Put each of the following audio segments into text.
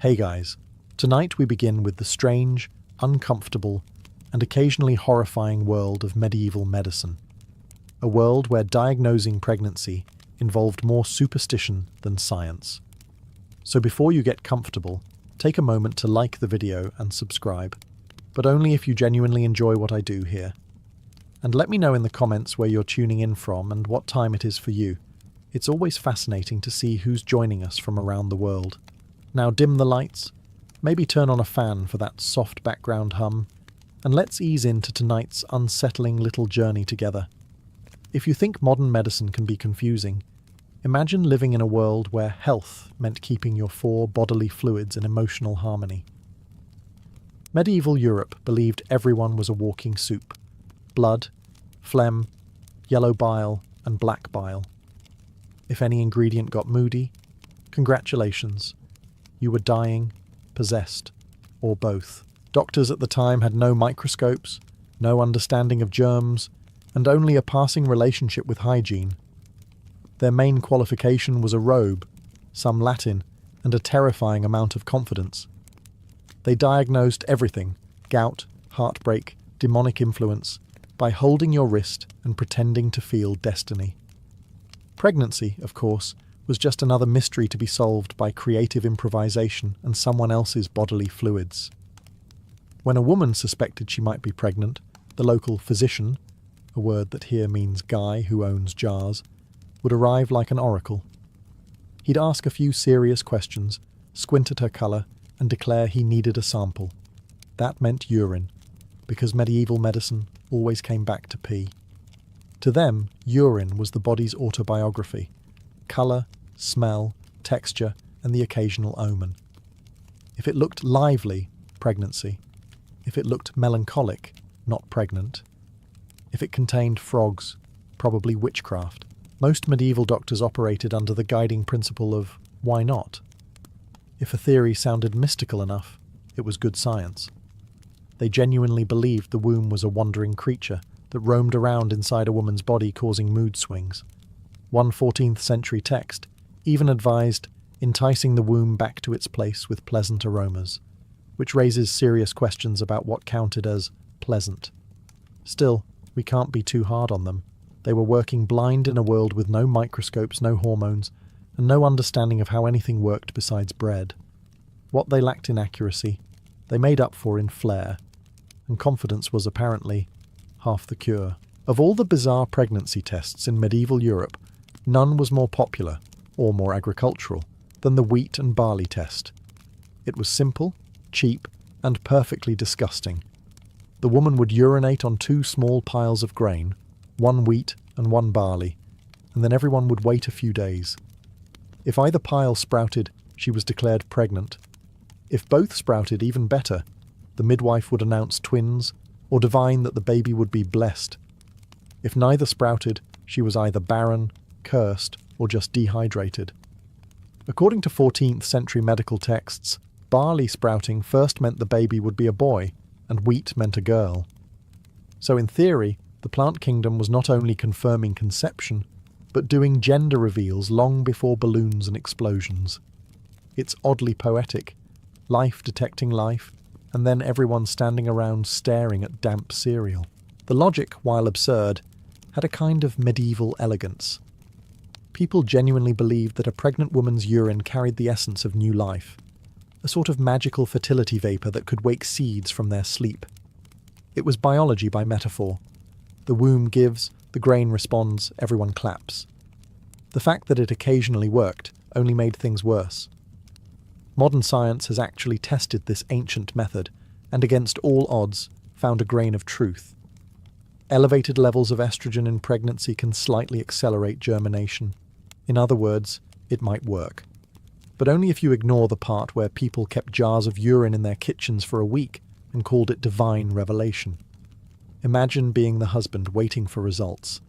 Hey guys, tonight we begin with the strange, uncomfortable, and occasionally horrifying world of medieval medicine. A world where diagnosing pregnancy involved more superstition than science. So before you get comfortable, take a moment to like the video and subscribe, but only if you genuinely enjoy what I do here. And let me know in the comments where you're tuning in from and what time it is for you. It's always fascinating to see who's joining us from around the world. Now dim the lights, maybe turn on a fan for that soft background hum, and let's ease into tonight's unsettling little journey together. If you think modern medicine can be confusing, imagine living in a world where health meant keeping your four bodily fluids in emotional harmony. Medieval Europe believed everyone was a walking soup. Blood, phlegm, yellow bile, and black bile. If any ingredient got moody, congratulations. You were dying, possessed, or both. Doctors at the time had no microscopes, no understanding of germs, and only a passing relationship with hygiene. Their main qualification was a robe, some Latin, and a terrifying amount of confidence. They diagnosed everything, gout, heartbreak, demonic influence, by holding your wrist and pretending to feel destiny. Pregnancy, of course, was just another mystery to be solved by creative improvisation and someone else's bodily fluids. When a woman suspected she might be pregnant, the local physician, a word that here means guy who owns jars, would arrive like an oracle. He'd ask a few serious questions, squint at her colour, and declare he needed a sample. That meant urine, because medieval medicine always came back to pee. To them, urine was the body's autobiography. Colour, smell, texture, and the occasional omen. If it looked lively, pregnancy. If it looked melancholic, not pregnant. If it contained frogs, probably witchcraft. Most medieval doctors operated under the guiding principle of why not? If a theory sounded mystical enough, it was good science. They genuinely believed the womb was a wandering creature that roamed around inside a woman's body causing mood swings. One 14th century text even advised enticing the womb back to its place with pleasant aromas, which raises serious questions about what counted as pleasant. Still, we can't be too hard on them. They were working blind in a world with no microscopes, no hormones, and no understanding of how anything worked besides bread. What they lacked in accuracy, they made up for in flair, and confidence was apparently half the cure. Of all the bizarre pregnancy tests in medieval Europe, none was more popular, or more agricultural, than the wheat and barley test. It was simple, cheap, and perfectly disgusting. The woman would urinate on two small piles of grain, one wheat and one barley, and then everyone would wait a few days. If either pile sprouted, she was declared pregnant. If both sprouted, even better, the midwife would announce twins, or divine that the baby would be blessed. If neither sprouted, she was either barren, cursed, or just dehydrated. According to 14th century medical texts, barley sprouting first meant the baby would be a boy, and wheat meant a girl. So in theory, the plant kingdom was not only confirming conception, but doing gender reveals long before balloons and explosions. It's oddly poetic, life detecting life, and then everyone standing around staring at damp cereal. The logic, while absurd, had a kind of medieval elegance. People genuinely believed that a pregnant woman's urine carried the essence of new life, a sort of magical fertility vapour that could wake seeds from their sleep. It was biology by metaphor. The womb gives, the grain responds, everyone claps. The fact that it occasionally worked only made things worse. Modern science has actually tested this ancient method, and against all odds, found a grain of truth. Elevated levels of estrogen in pregnancy can slightly accelerate germination. In other words, it might work. But only if you ignore the part where people kept jars of urine in their kitchens for a week and called it divine revelation. Imagine being the husband waiting for results.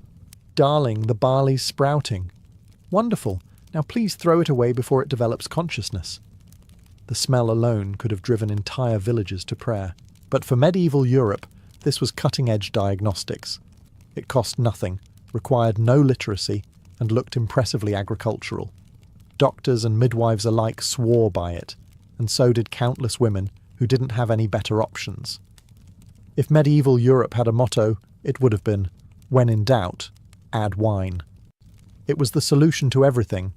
Darling, the barley's sprouting. Wonderful. Now please throw it away before it develops consciousness. The smell alone could have driven entire villages to prayer. But for medieval Europe, this was cutting-edge diagnostics. It cost nothing, required no literacy, and looked impressively agricultural. Doctors and midwives alike swore by it, and so did countless women who didn't have any better options. If medieval Europe had a motto, it would have been, "When in doubt, add wine." It was the solution to everything: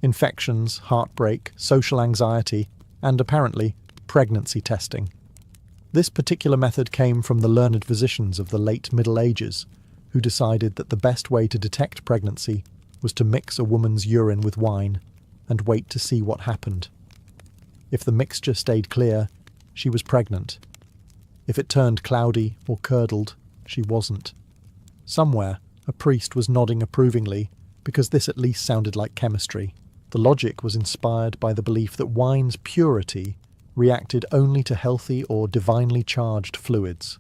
infections, heartbreak, social anxiety, and apparently, pregnancy testing. This particular method came from the learned physicians of the late Middle Ages, who decided that the best way to detect pregnancy was to mix a woman's urine with wine and wait to see what happened. If the mixture stayed clear, she was pregnant. If it turned cloudy or curdled, she wasn't. Somewhere, a priest was nodding approvingly, because this at least sounded like chemistry. The logic was inspired by the belief that wine's purity reacted only to healthy or divinely charged fluids.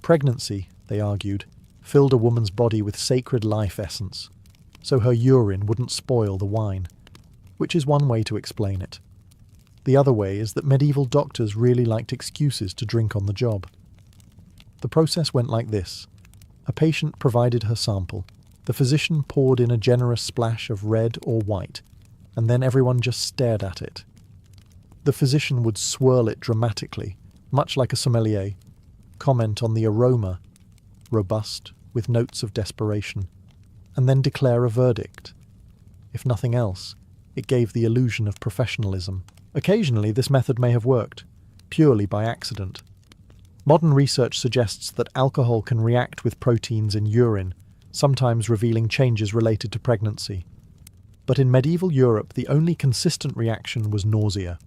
Pregnancy, they argued, filled a woman's body with sacred life essence, so her urine wouldn't spoil the wine, which is one way to explain it. The other way is that medieval doctors really liked excuses to drink on the job. The process went like this. A patient provided her sample. The physician poured in a generous splash of red or white, and then everyone just stared at it. The physician would swirl it dramatically, much like a sommelier, comment on the aroma, robust, with notes of desperation, and then declare a verdict. If nothing else, it gave the illusion of professionalism. Occasionally, this method may have worked, purely by accident. Modern research suggests that alcohol can react with proteins in urine, sometimes revealing changes related to pregnancy. But in medieval Europe, the only consistent reaction was nausea.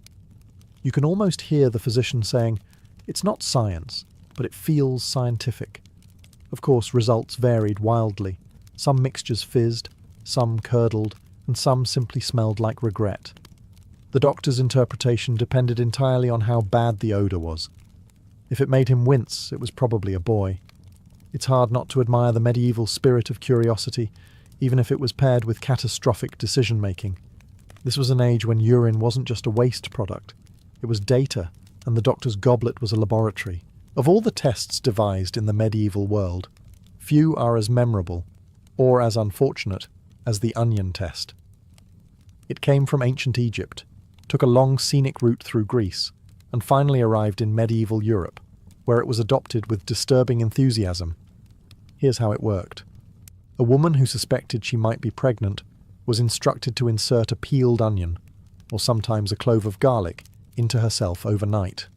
You can almost hear the physician saying, "It's not science, but it feels scientific." Of course, results varied wildly. Some mixtures fizzed, some curdled, and some simply smelled like regret. The doctor's interpretation depended entirely on how bad the odour was. If it made him wince, it was probably a boy. It's hard not to admire the medieval spirit of curiosity, even if it was paired with catastrophic decision-making. This was an age when urine wasn't just a waste product. It was data, and the doctor's goblet was a laboratory. Of all the tests devised in the medieval world, few are as memorable, or as unfortunate, as the onion test. It came from ancient Egypt, took a long scenic route through Greece, and finally arrived in medieval Europe, where it was adopted with disturbing enthusiasm. Here's how it worked. A woman who suspected she might be pregnant was instructed to insert a peeled onion, or sometimes a clove of garlic, into herself overnight.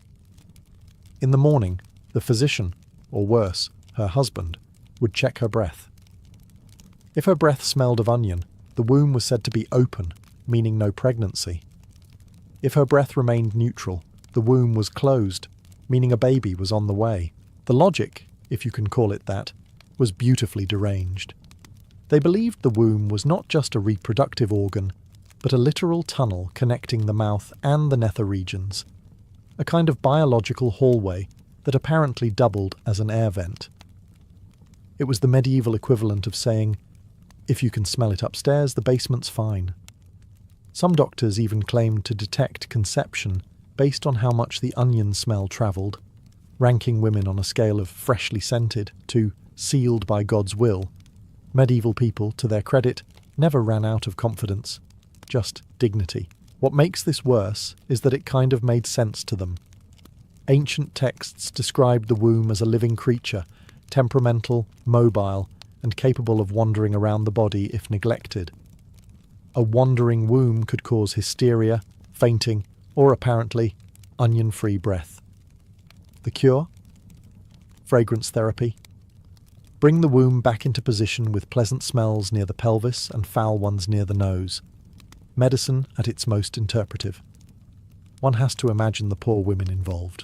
In the morning, the physician, or worse, her husband, would check her breath. If her breath smelled of onion, the womb was said to be open, meaning no pregnancy. If her breath remained neutral, the womb was closed, meaning a baby was on the way. The logic, if you can call it that, was beautifully deranged. They believed the womb was not just a reproductive organ, but a literal tunnel connecting the mouth and the nether regions, a kind of biological hallway that apparently doubled as an air vent. It was the medieval equivalent of saying, "If you can smell it upstairs, the basement's fine." Some doctors even claimed to detect conception based on how much the onion smell travelled, ranking women on a scale of freshly scented to sealed by God's will. Medieval people, to their credit, never ran out of confidence, just dignity. What makes this worse is that it kind of made sense to them. Ancient texts described the womb as a living creature, temperamental, mobile, and capable of wandering around the body if neglected. A wandering womb could cause hysteria, fainting, or apparently, onion-free breath. The cure? Fragrance therapy. Bring the womb back into position with pleasant smells near the pelvis and foul ones near the nose. Medicine at its most interpretive. One has to imagine the poor women involved,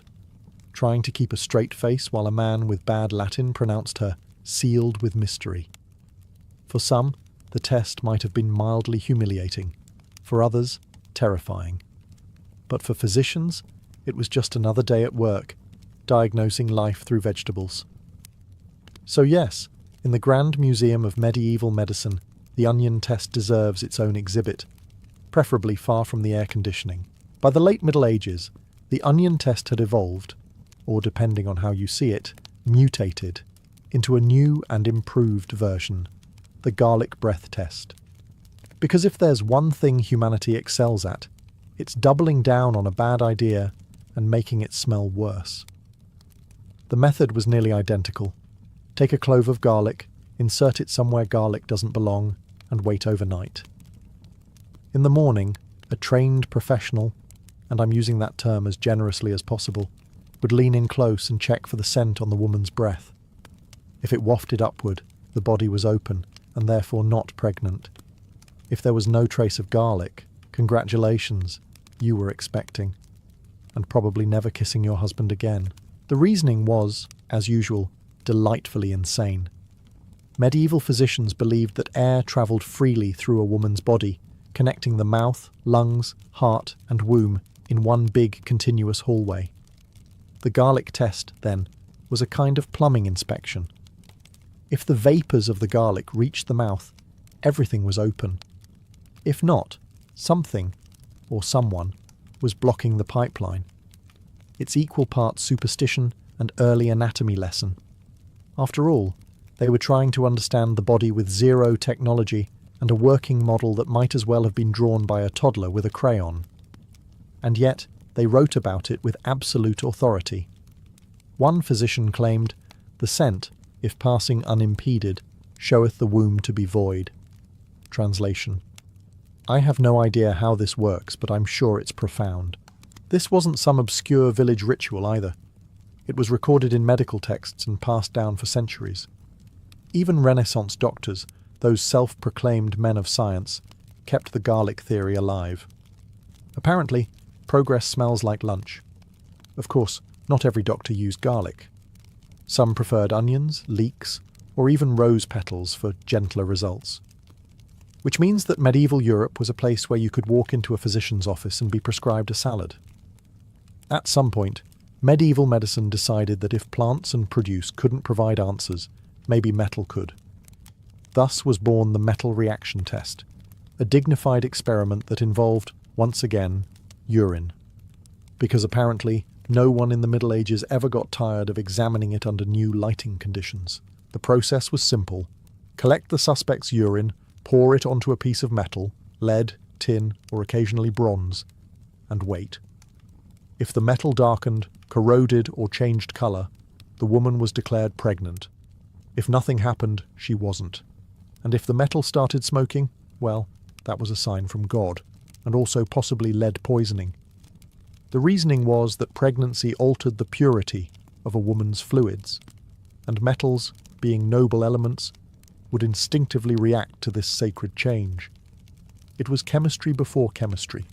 trying to keep a straight face while a man with bad Latin pronounced her sealed with mystery. For some, the test might have been mildly humiliating. For others, terrifying. But for physicians, it was just another day at work, diagnosing life through vegetables. So yes, in the Grand Museum of Medieval Medicine, the onion test deserves its own exhibit, preferably far from the air conditioning. By the late Middle Ages, the onion test had evolved, or depending on how you see it, mutated, into a new and improved version, the garlic breath test. Because if there's one thing humanity excels at, It's doubling down on a bad idea and making it smell worse. The method was nearly identical. Take a clove of garlic, insert it somewhere garlic doesn't belong, and wait overnight. In the morning, a trained professional, and I'm using that term as generously as possible, would lean in close and check for the scent on the woman's breath. If it wafted upward, the body was open and therefore not pregnant. If there was no trace of garlic, congratulations, you were expecting, and probably never kissing your husband again. The reasoning was, as usual, delightfully insane. Medieval physicians believed that air travelled freely through a woman's body, connecting the mouth, lungs, heart, and womb in one big continuous hallway. The garlic test, then, was a kind of plumbing inspection. If the vapours of the garlic reached the mouth, everything was open. If not, something, or someone, was blocking the pipeline. It's equal parts superstition and early anatomy lesson. After all, they were trying to understand the body with zero technology and a working model that might as well have been drawn by a toddler with a crayon. And yet, they wrote about it with absolute authority. One physician claimed, "The scent, if passing unimpeded, showeth the womb to be void." Translation: I have no idea how this works, but I'm sure it's profound. This wasn't some obscure village ritual either. It was recorded in medical texts and passed down for centuries. Even Renaissance doctors, those self-proclaimed men of science, kept the garlic theory alive. Apparently, progress smells like lunch. Of course, not every doctor used garlic. Some preferred onions, leeks, or even rose petals for gentler results. Which means that medieval Europe was a place where you could walk into a physician's office and be prescribed a salad. At some point, medieval medicine decided that if plants and produce couldn't provide answers, maybe metal could. Thus was born the metal reaction test, a dignified experiment that involved, once again, urine. Because apparently, no one in the Middle Ages ever got tired of examining it under new lighting conditions. The process was simple. Collect the suspect's urine, pour it onto a piece of metal, lead, tin, or occasionally bronze, and wait. If the metal darkened, corroded, or changed colour, the woman was declared pregnant. If nothing happened, she wasn't. And if the metal started smoking, well, that was a sign from God, and also possibly lead poisoning. The reasoning was that pregnancy altered the purity of a woman's fluids, and metals, being noble elements, would instinctively react to this sacred change. It was chemistry before chemistry,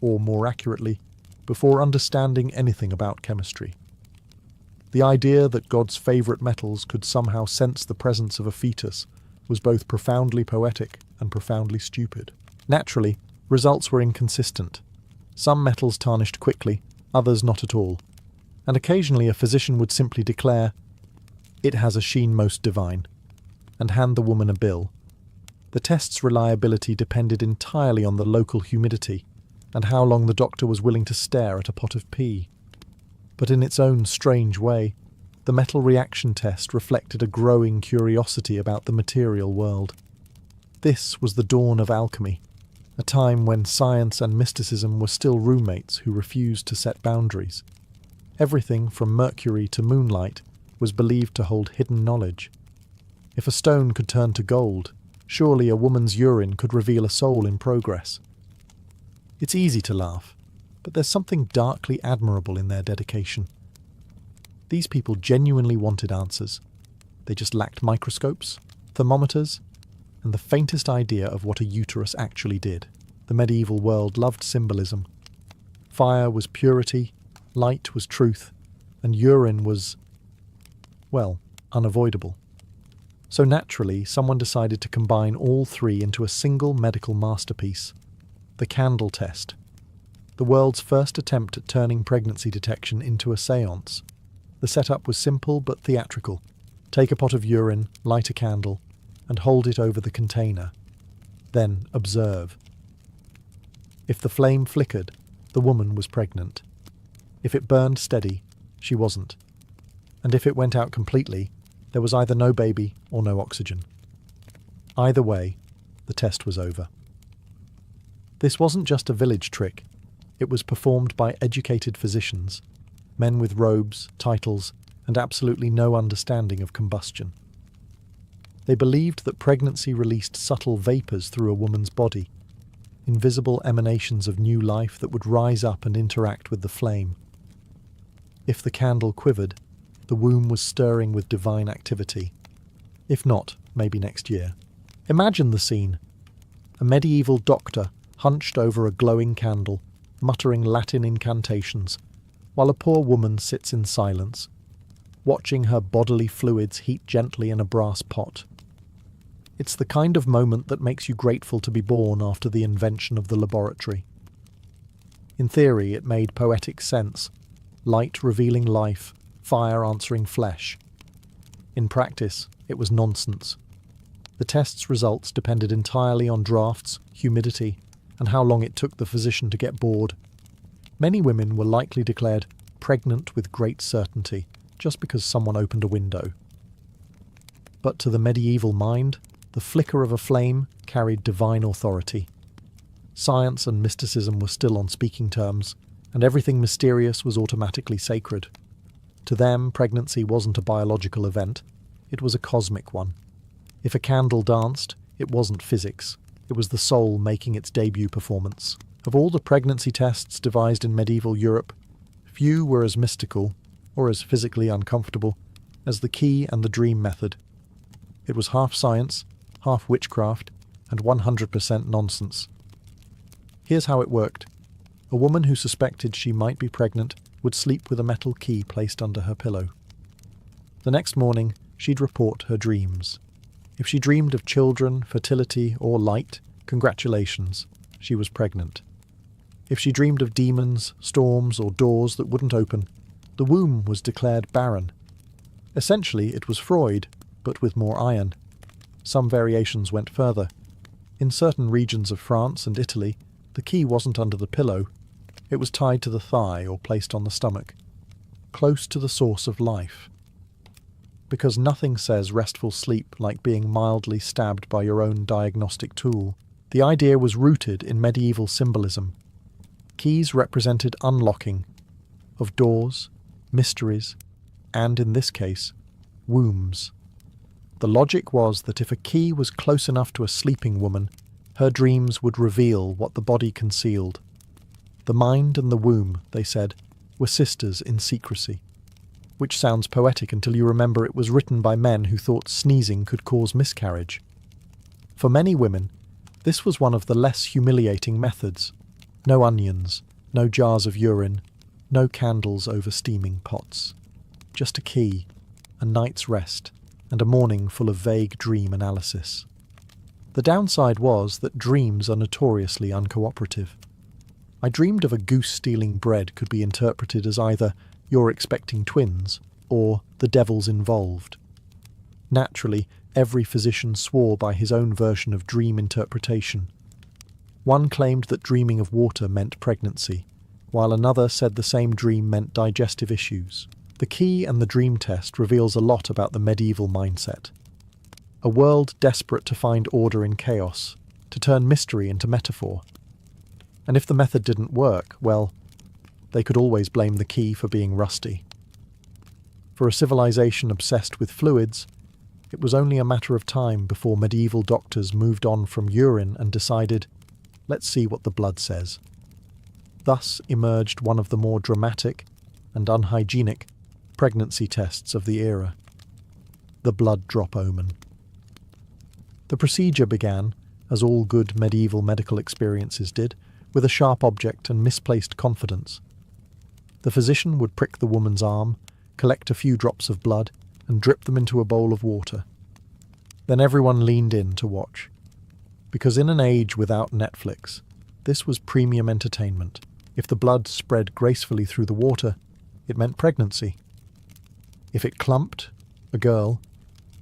or more accurately, before understanding anything about chemistry. The idea that God's favourite metals could somehow sense the presence of a fetus was both profoundly poetic and profoundly stupid. Naturally, results were inconsistent. Some metals tarnished quickly, others not at all, and occasionally a physician would simply declare, "It has a sheen most divine," and hand the woman a bill. The test's reliability depended entirely on the local humidity and how long the doctor was willing to stare at a pot of pee. But in its own strange way, the metal reaction test reflected a growing curiosity about the material world. This was the dawn of alchemy, a time when science and mysticism were still roommates who refused to set boundaries. Everything from mercury to moonlight was believed to hold hidden knowledge. If a stone could turn to gold, surely a woman's urine could reveal a soul in progress. It's easy to laugh, but there's something darkly admirable in their dedication. These people genuinely wanted answers. They just lacked microscopes, thermometers, and the faintest idea of what a uterus actually did. The medieval world loved symbolism. Fire was purity, light was truth, and urine was, well, unavoidable. So naturally, someone decided to combine all three into a single medical masterpiece, the candle test, the world's first attempt at turning pregnancy detection into a séance. The setup was simple but theatrical. Take a pot of urine, light a candle, and hold it over the container. Then observe. If the flame flickered, the woman was pregnant. If it burned steady, she wasn't. And if it went out completely, there was either no baby or no oxygen. Either way, the test was over. This wasn't just a village trick. It was performed by educated physicians, men with robes, titles, and absolutely no understanding of combustion. They believed that pregnancy released subtle vapours through a woman's body, invisible emanations of new life that would rise up and interact with the flame. If the candle quivered, the womb was stirring with divine activity. If not, maybe next year. Imagine the scene. A medieval doctor hunched over a glowing candle, muttering Latin incantations, while a poor woman sits in silence, watching her bodily fluids heat gently in a brass pot. It's the kind of moment that makes you grateful to be born after the invention of the laboratory. In theory, it made poetic sense. Light revealing life, fire answering flesh. In practice, it was nonsense. The test's results depended entirely on drafts, humidity, and how long it took the physician to get bored. Many women were likely declared pregnant with great certainty, just because someone opened a window. But to the medieval mind, the flicker of a flame carried divine authority. Science and mysticism were still on speaking terms, and everything mysterious was automatically sacred. To them, pregnancy wasn't a biological event, it was a cosmic one. If a candle danced, it wasn't physics, it was the soul making its debut performance. Of all the pregnancy tests devised in medieval Europe, few were as mystical, or as physically uncomfortable, as the key and the dream method. It was half science, half witchcraft, and 100% nonsense. Here's how it worked. A woman who suspected she might be pregnant would sleep with a metal key placed under her pillow. The next morning, she'd report her dreams. If she dreamed of children, fertility, or light, congratulations, she was pregnant. If she dreamed of demons, storms, or doors that wouldn't open, the womb was declared barren. Essentially, it was Freud, but with more iron. Some variations went further. In certain regions of France and Italy, the key wasn't under the pillow. It was tied to the thigh or placed on the stomach, close to the source of life. Because nothing says restful sleep like being mildly stabbed by your own diagnostic tool, the idea was rooted in medieval symbolism. Keys represented unlocking of doors, mysteries, and, in this case, wombs. The logic was that if a key was close enough to a sleeping woman, her dreams would reveal what the body concealed. The mind and the womb, they said, were sisters in secrecy. Which sounds poetic until you remember it was written by men who thought sneezing could cause miscarriage. For many women, this was one of the less humiliating methods. No onions, no jars of urine, no candles over steaming pots. Just a key, a night's rest, and a morning full of vague dream analysis. The downside was that dreams are notoriously uncooperative. I dreamed of a goose stealing bread could be interpreted as either "you're expecting twins" or "the devil's involved." Naturally, every physician swore by his own version of dream interpretation. One claimed that dreaming of water meant pregnancy, while another said the same dream meant digestive issues. The key and the dream test reveals a lot about the medieval mindset. A world desperate to find order in chaos, to turn mystery into metaphor. And if the method didn't work, well, they could always blame the key for being rusty. For a civilization obsessed with fluids, it was only a matter of time before medieval doctors moved on from urine and decided, let's see what the blood says. Thus emerged one of the more dramatic and unhygienic pregnancy tests of the era, the blood drop omen. The procedure began, as all good medieval medical experiences did, with a sharp object and misplaced confidence. The physician would prick the woman's arm, collect a few drops of blood, and drip them into a bowl of water. Then everyone leaned in to watch. Because in an age without Netflix, this was premium entertainment. If the blood spread gracefully through the water, it meant pregnancy. If it clumped, a girl.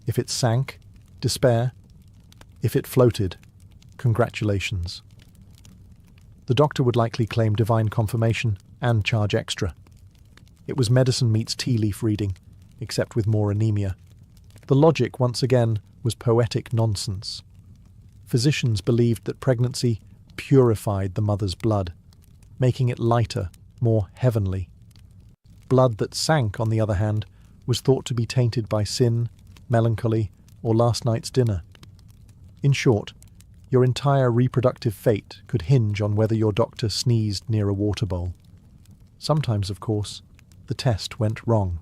If it sank, despair. If it floated, congratulations. The doctor would likely claim divine confirmation and charge extra. It was medicine meets tea leaf reading, except with more anemia. The logic, once again, was poetic nonsense. Physicians believed that pregnancy purified the mother's blood. making it lighter, more heavenly. Blood that sank, on the other hand, was thought to be tainted by sin, melancholy, or last night's dinner. In short, your entire reproductive fate could hinge on whether your doctor sneezed near a water bowl. Sometimes, of course, the test went wrong.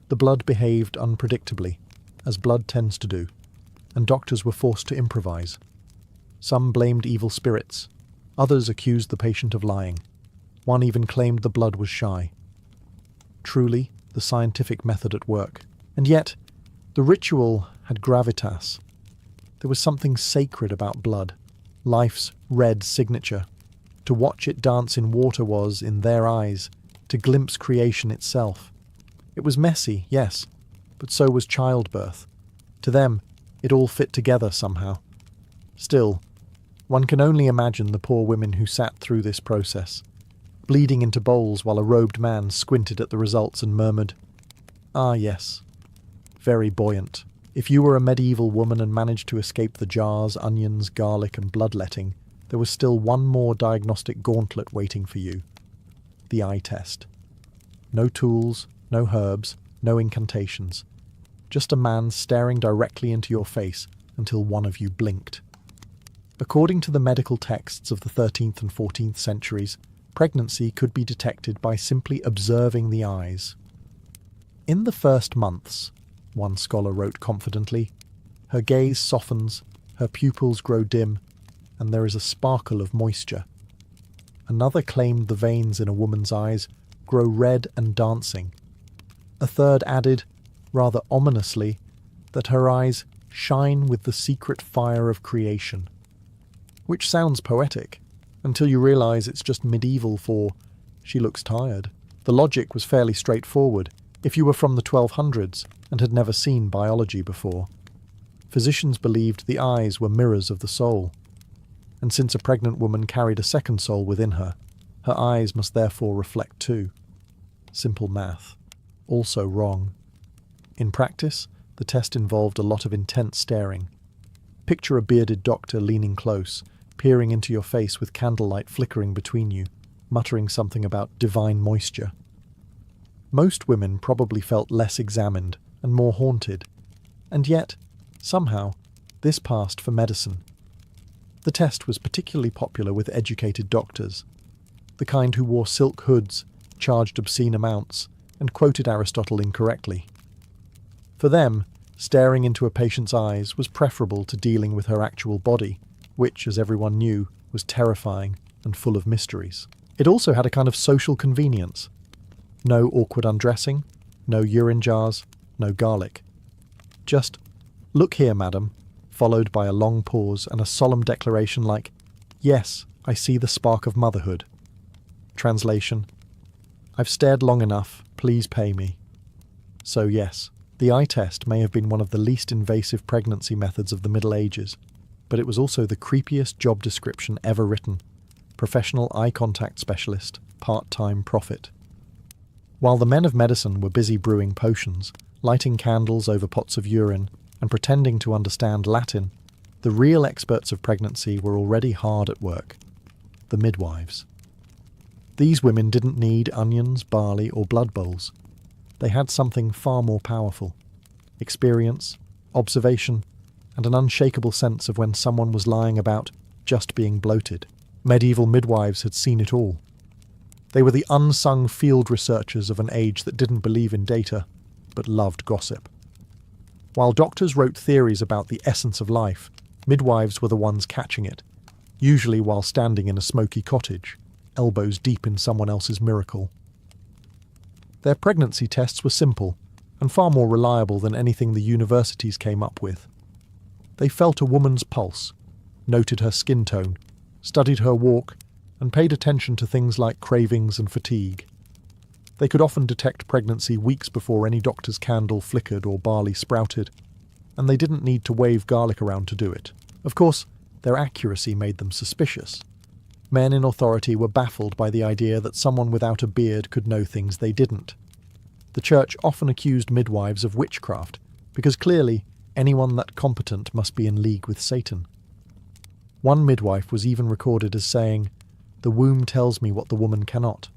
The blood behaved unpredictably, as blood tends to do, and doctors were forced to improvise. Some blamed evil spirits, others accused the patient of lying. One even claimed the blood was shy. Truly, the scientific method at work. And yet, the ritual had gravitas. There was something sacred about blood, life's red signature. To watch it dance in water was, in their eyes, to glimpse creation itself. It was messy, yes, but so was childbirth. To them, it all fit together somehow. Still, one can only imagine the poor women who sat through this process, bleeding into bowls while a robed man squinted at the results and murmured, "Ah, yes. Very buoyant. If you were a medieval woman and managed to escape the jars, onions, garlic, and bloodletting, there was still one more diagnostic gauntlet waiting for you. The eye test. No tools, no herbs, no incantations. Just a man staring directly into your face until one of you blinked." According to the medical texts of the 13th and 14th centuries, pregnancy could be detected by simply observing the eyes. "In the first months," one scholar wrote confidently, "her gaze softens, her pupils grow dim, and there is a sparkle of moisture." Another claimed the veins in a woman's eyes grow red and dancing. A third added, rather ominously, that her eyes shine with the secret fire of creation. Which sounds poetic, until you realize it's just medieval for, "she looks tired." The logic was fairly straightforward if you were from the 1200s and had never seen biology before. Physicians believed the eyes were mirrors of the soul, and since a pregnant woman carried a second soul within her, her eyes must therefore reflect too. Simple math. Also wrong. In practice, the test involved a lot of intense staring. Picture a bearded doctor leaning close, peering into your face with candlelight flickering between you, muttering something about divine moisture. Most women probably felt less examined and more haunted, and yet, somehow, this passed for medicine. The test was particularly popular with educated doctors, the kind who wore silk hoods, charged obscene amounts, and quoted Aristotle incorrectly. For them, staring into a patient's eyes was preferable to dealing with her actual body, which, as everyone knew, was terrifying and full of mysteries. It also had a kind of social convenience. No awkward undressing, no urine jars, no garlic. Just, "Look here, madam," followed by a long pause and a solemn declaration like, "Yes, I see the spark of motherhood." Translation: "I've stared long enough, please pay me." So yes, the eye test may have been one of the least invasive pregnancy methods of the Middle Ages, but it was also the creepiest job description ever written: professional eye contact specialist, part-time prophet. While the men of medicine were busy brewing potions, lighting candles over pots of urine, and pretending to understand Latin, the real experts of pregnancy were already hard at work: the midwives. These women didn't need onions, barley, or blood bowls. They had something far more powerful: experience, observation, and an unshakable sense of when someone was lying about just being bloated. Medieval midwives had seen it all. They were the unsung field researchers of an age that didn't believe in data, but loved gossip. While doctors wrote theories about the essence of life, midwives were the ones catching it, usually while standing in a smoky cottage, elbows deep in someone else's miracle. Their pregnancy tests were simple, and far more reliable than anything the universities came up with. They felt a woman's pulse, noted her skin tone, studied her walk, and paid attention to things like cravings and fatigue. They could often detect pregnancy weeks before any doctor's candle flickered or barley sprouted, and they didn't need to wave garlic around to do it. Of course, their accuracy made them suspicious. Men in authority were baffled by the idea that someone without a beard could know things they didn't. The church often accused midwives of witchcraft, because clearly anyone that competent must be in league with Satan. One midwife was even recorded as saying, The womb tells me what the woman cannot.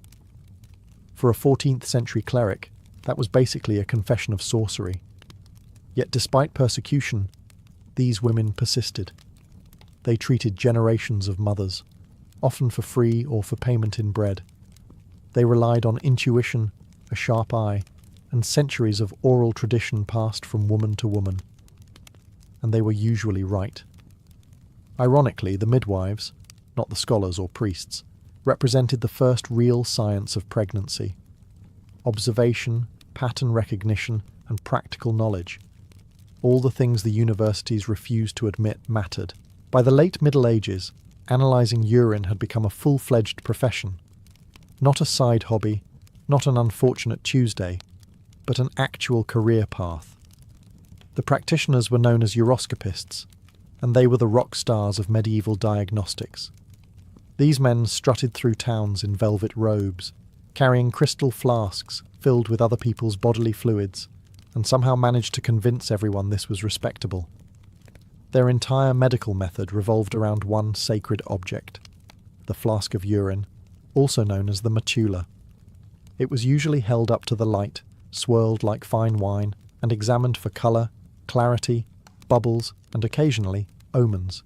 For a 14th century cleric, that was basically a confession of sorcery. Yet despite persecution, these women persisted. They treated generations of mothers, often for free or for payment in bread. They relied on intuition, a sharp eye, and centuries of oral tradition passed from woman to woman. And they were usually right. Ironically, the midwives, not the scholars or priests, represented the first real science of pregnancy. Observation, pattern recognition, and practical knowledge. All the things the universities refused to admit mattered. By the late Middle Ages, analysing urine had become a full-fledged profession. Not a side hobby, not an unfortunate Tuesday, but an actual career path. The practitioners were known as uroscopists, and they were the rock stars of medieval diagnostics. These men strutted through towns in velvet robes, carrying crystal flasks filled with other people's bodily fluids, and somehow managed to convince everyone this was respectable. Their entire medical method revolved around one sacred object, the flask of urine, also known as the matula. It was usually held up to the light, swirled like fine wine, and examined for colour, clarity, bubbles, and occasionally omens.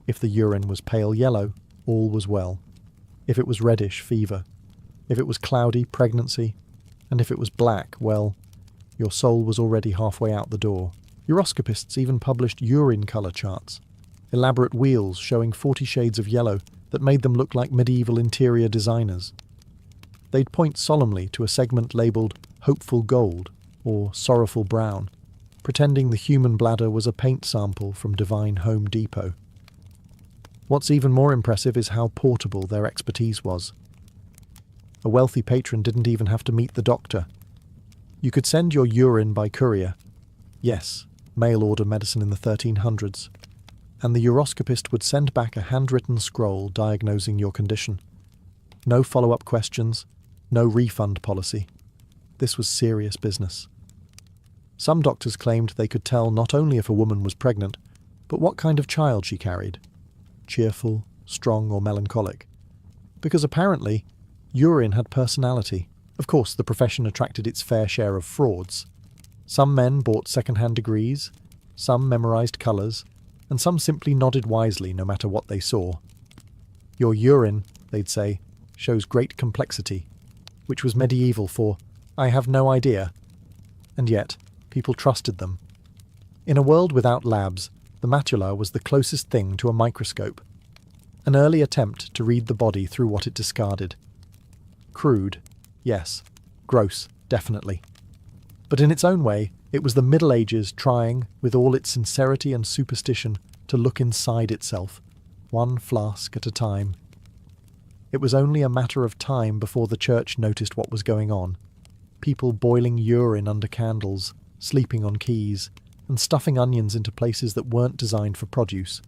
If the urine was pale yellow, all was well. If it was reddish, fever. If it was cloudy, pregnancy. And if it was black, well, your soul was already halfway out the door. Uroscopists even published urine colour charts, elaborate wheels showing 40 shades of yellow that made them look like medieval interior designers. They'd point solemnly to a segment labelled hopeful gold or sorrowful brown, pretending the human bladder was a paint sample from Divine Home Depot. What's even more impressive is how portable their expertise was. A wealthy patron didn't even have to meet the doctor. You could send your urine by courier. Yes, mail-order medicine in the 1300s. And the uroscopist would send back a handwritten scroll diagnosing your condition. No follow-up questions, no refund policy. This was serious business. Some doctors claimed they could tell not only if a woman was pregnant, but what kind of child she carried. Cheerful, strong, or melancholic. Because apparently, urine had personality. Of course, the profession attracted its fair share of frauds. Some men bought second-hand degrees, some memorized colours, and some simply nodded wisely no matter what they saw. Your urine, they'd say, shows great complexity, which was medieval for, I have no idea. And yet, people trusted them. In a world without labs, the matula was the closest thing to a microscope, an early attempt to read the body through what it discarded. Crude, yes. Gross, definitely. But in its own way, it was the Middle Ages trying, with all its sincerity and superstition, to look inside itself, one flask at a time. It was only a matter of time before the church noticed what was going on. People boiling urine under candles, sleeping on keys, and stuffing onions into places that weren't designed for produce.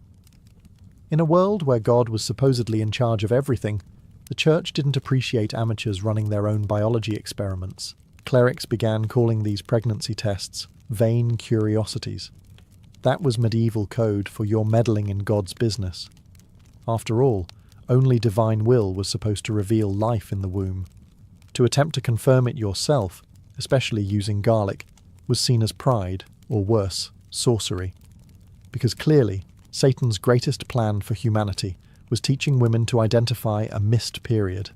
In a world where God was supposedly in charge of everything, the church didn't appreciate amateurs running their own biology experiments. Clerics began calling these pregnancy tests vain curiosities. That was medieval code for you're meddling in God's business. After all, only divine will was supposed to reveal life in the womb. To attempt to confirm it yourself, especially using garlic, was seen as pride, or worse, sorcery. Because clearly, Satan's greatest plan for humanity was teaching women to identify a missed period.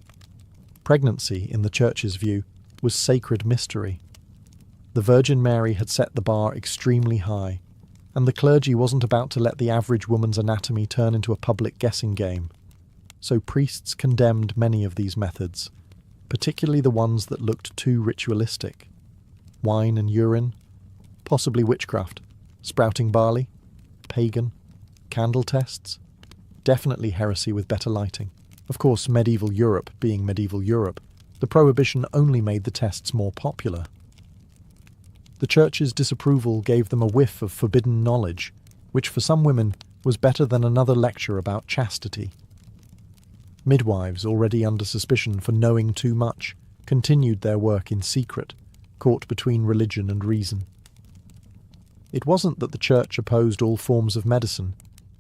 Pregnancy, in the church's view, was sacred mystery. The Virgin Mary had set the bar extremely high, and the clergy wasn't about to let the average woman's anatomy turn into a public guessing game. So priests condemned many of these methods, particularly the ones that looked too ritualistic. Wine and urine, possibly witchcraft, sprouting barley, pagan, candle tests, definitely heresy with better lighting. Of course, medieval Europe being medieval Europe, the prohibition only made the tests more popular. The church's disapproval gave them a whiff of forbidden knowledge, which for some women was better than another lecture about chastity. Midwives, already under suspicion for knowing too much, continued their work in secret, caught between religion and reason. It wasn't that the church opposed all forms of medicine.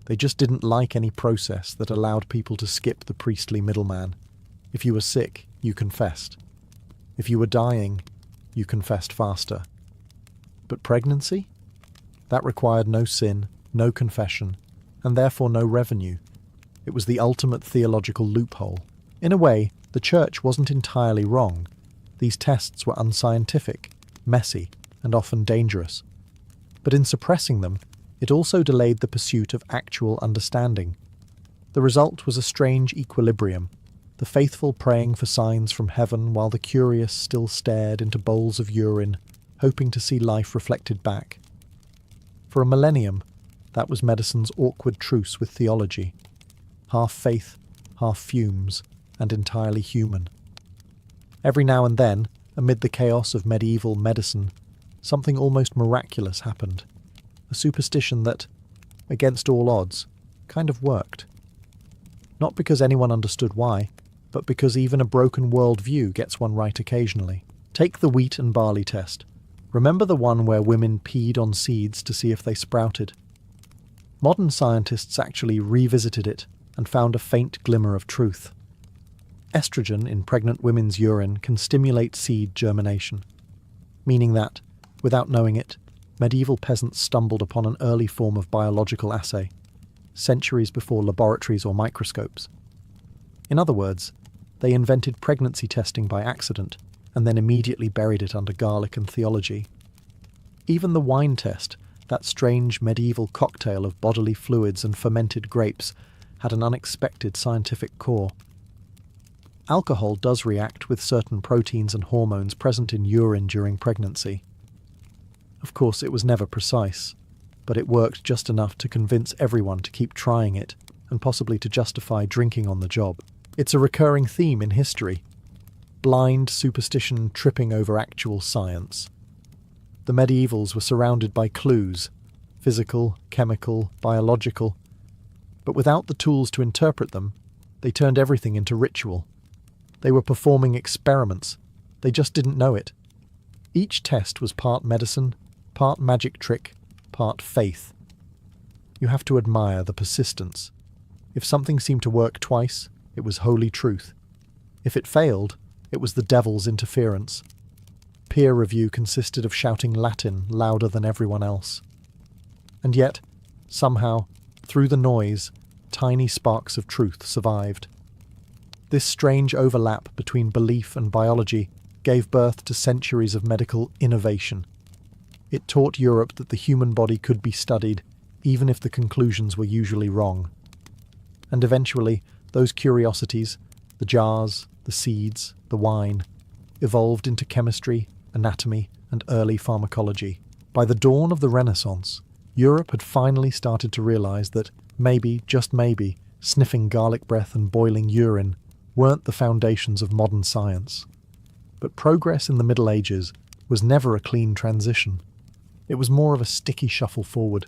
They just didn't like any process that allowed people to skip the priestly middleman. If you were sick, you confessed. If you were dying, you confessed faster. But pregnancy? That required no sin, no confession, and therefore no revenue. It was the ultimate theological loophole. In a way, the Church wasn't entirely wrong. These tests were unscientific, messy, and often dangerous. But in suppressing them, it also delayed the pursuit of actual understanding. The result was a strange equilibrium, the faithful praying for signs from heaven while the curious still stared into bowls of urine, hoping to see life reflected back. For a millennium, that was medicine's awkward truce with theology. Half faith, half fumes, and entirely human. Every now and then, amid the chaos of medieval medicine, something almost miraculous happened. A superstition that, against all odds, kind of worked. Not because anyone understood why, but because even a broken worldview gets one right occasionally. Take the wheat and barley test. Remember the one where women peed on seeds to see if they sprouted? Modern scientists actually revisited it and found a faint glimmer of truth. Estrogen in pregnant women's urine can stimulate seed germination, meaning that, without knowing it, medieval peasants stumbled upon an early form of biological assay, centuries before laboratories or microscopes. In other words, they invented pregnancy testing by accident and then immediately buried it under garlic and theology. Even the wine test, that strange medieval cocktail of bodily fluids and fermented grapes, had an unexpected scientific core. Alcohol does react with certain proteins and hormones present in urine during pregnancy. Of course, it was never precise, but it worked just enough to convince everyone to keep trying it, and possibly to justify drinking on the job. It's a recurring theme in history. Blind superstition tripping over actual science. The medievals were surrounded by clues, physical, chemical, biological, but without the tools to interpret them, they turned everything into ritual. They were performing experiments. They just didn't know it. Each test was part medicine, part magic trick, part faith. You have to admire the persistence. If something seemed to work twice, it was holy truth. If it failed, it was the devil's interference. Peer review consisted of shouting Latin louder than everyone else. And yet, somehow, through the noise, tiny sparks of truth survived. This strange overlap between belief and biology gave birth to centuries of medical innovation. It taught Europe that the human body could be studied, even if the conclusions were usually wrong. And eventually, those curiosities, the jars, the seeds, the wine, evolved into chemistry, anatomy, and early pharmacology. By the dawn of the Renaissance, Europe had finally started to realize that maybe, just maybe, sniffing garlic breath and boiling urine weren't the foundations of modern science. But progress in the Middle Ages was never a clean transition. It was more of a sticky shuffle forward,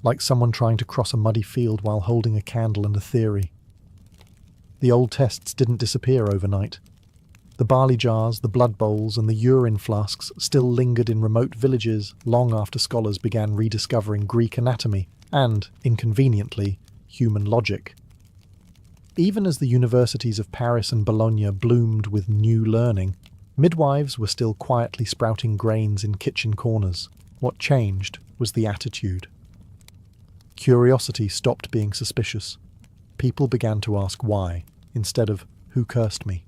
like someone trying to cross a muddy field while holding a candle and a theory. The old tests didn't disappear overnight. The barley jars, the blood bowls, and the urine flasks still lingered in remote villages long after scholars began rediscovering Greek anatomy and, inconveniently, human logic. Even as the universities of Paris and Bologna bloomed with new learning, midwives were still quietly sprouting grains in kitchen corners. What changed was the attitude. Curiosity stopped being suspicious. People began to ask why, instead of who cursed me.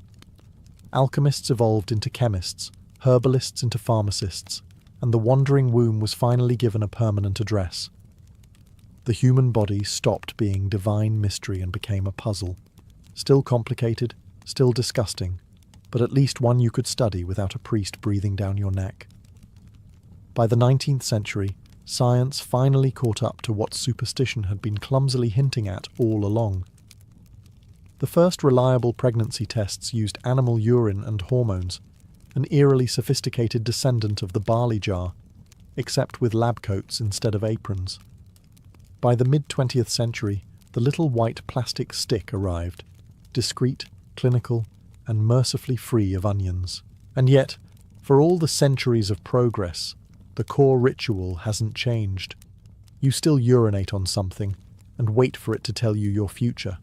Alchemists evolved into chemists, herbalists into pharmacists, and the wandering womb was finally given a permanent address. The human body stopped being divine mystery and became a puzzle. Still complicated, still disgusting, but at least one you could study without a priest breathing down your neck. By the 19th century, science finally caught up to what superstition had been clumsily hinting at all along. The first reliable pregnancy tests used animal urine and hormones, an eerily sophisticated descendant of the barley jar, except with lab coats instead of aprons. By the mid-20th century, the little white plastic stick arrived, discreet, clinical, and mercifully free of onions. And yet, for all the centuries of progress, the core ritual hasn't changed. You still urinate on something, and wait for it to tell you your future.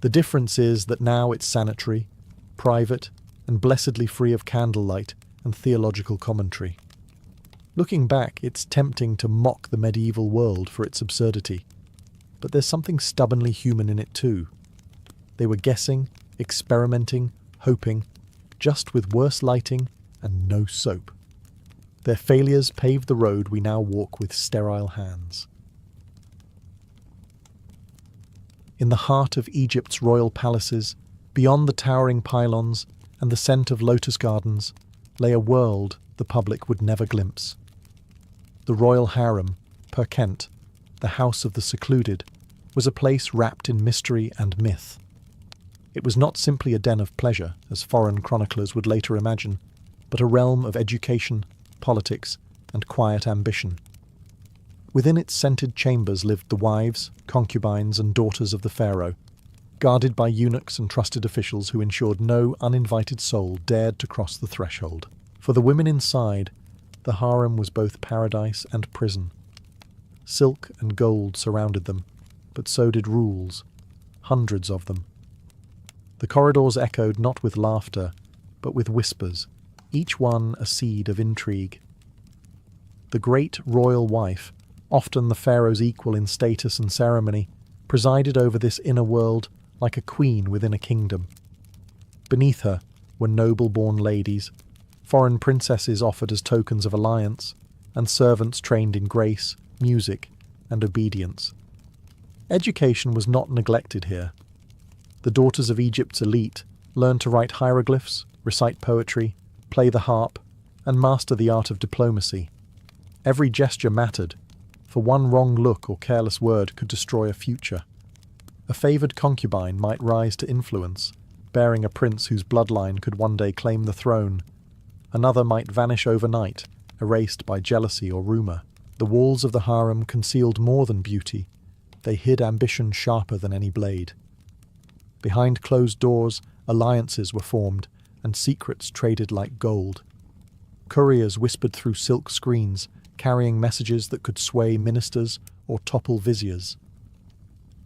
The difference is that now it's sanitary, private, and blessedly free of candlelight and theological commentary. Looking back, it's tempting to mock the medieval world for its absurdity, but there's something stubbornly human in it too. They were guessing, experimenting, hoping, just with worse lighting and no soap. Their failures paved the road we now walk with sterile hands. In the heart of Egypt's royal palaces, beyond the towering pylons and the scent of lotus gardens, lay a world the public would never glimpse. The royal harem, Perkent, the house of the secluded, was a place wrapped in mystery and myth. It was not simply a den of pleasure, as foreign chroniclers would later imagine, but a realm of education, politics, and quiet ambition. Within its scented chambers lived the wives, concubines, and daughters of the pharaoh, guarded by eunuchs and trusted officials who ensured no uninvited soul dared to cross the threshold. For the women inside, the harem was both paradise and prison. Silk and gold surrounded them, but so did rules, hundreds of them. The corridors echoed not with laughter, but with whispers, each one a seed of intrigue. The great royal wife, often the pharaoh's equal in status and ceremony, presided over this inner world like a queen within a kingdom. Beneath her were noble-born ladies, foreign princesses offered as tokens of alliance, and servants trained in grace, music, and obedience. Education was not neglected here. The daughters of Egypt's elite learned to write hieroglyphs, recite poetry, play the harp, and master the art of diplomacy. Every gesture mattered, for one wrong look or careless word could destroy a future. A favoured concubine might rise to influence, bearing a prince whose bloodline could one day claim the throne. Another might vanish overnight, erased by jealousy or rumour. The walls of the harem concealed more than beauty. They hid ambition sharper than any blade. Behind closed doors, alliances were formed, and secrets traded like gold. Couriers whispered through silk screens, carrying messages that could sway ministers or topple viziers.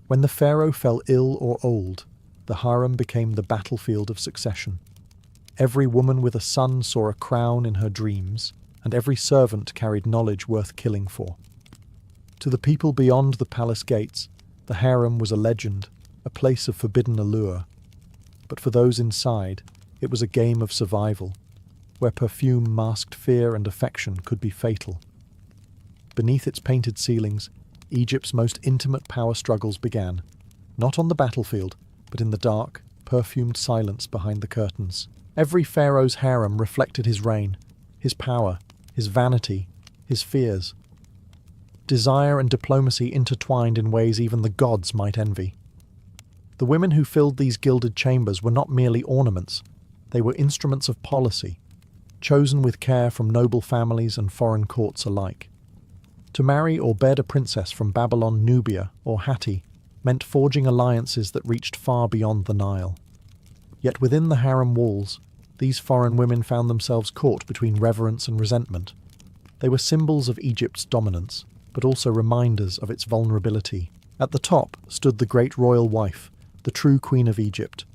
When the pharaoh fell ill or old, the harem became the battlefield of succession. Every woman with a son saw a crown in her dreams, and every servant carried knowledge worth killing for. To the people beyond the palace gates, the harem was a legend, a place of forbidden allure. But for those inside, it was a game of survival, where perfume masked fear and affection could be fatal. Beneath its painted ceilings, Egypt's most intimate power struggles began, not on the battlefield, but in the dark, perfumed silence behind the curtains. Every pharaoh's harem reflected his reign, his power, his vanity, his fears. Desire and diplomacy intertwined in ways even the gods might envy. The women who filled these gilded chambers were not merely ornaments, they were instruments of policy, chosen with care from noble families and foreign courts alike. To marry or bed a princess from Babylon, Nubia, or Hatti meant forging alliances that reached far beyond the Nile. Yet within the harem walls, these foreign women found themselves caught between reverence and resentment. They were symbols of Egypt's dominance, but also reminders of its vulnerability. At the top stood the great royal wife, the true queen of Egypt,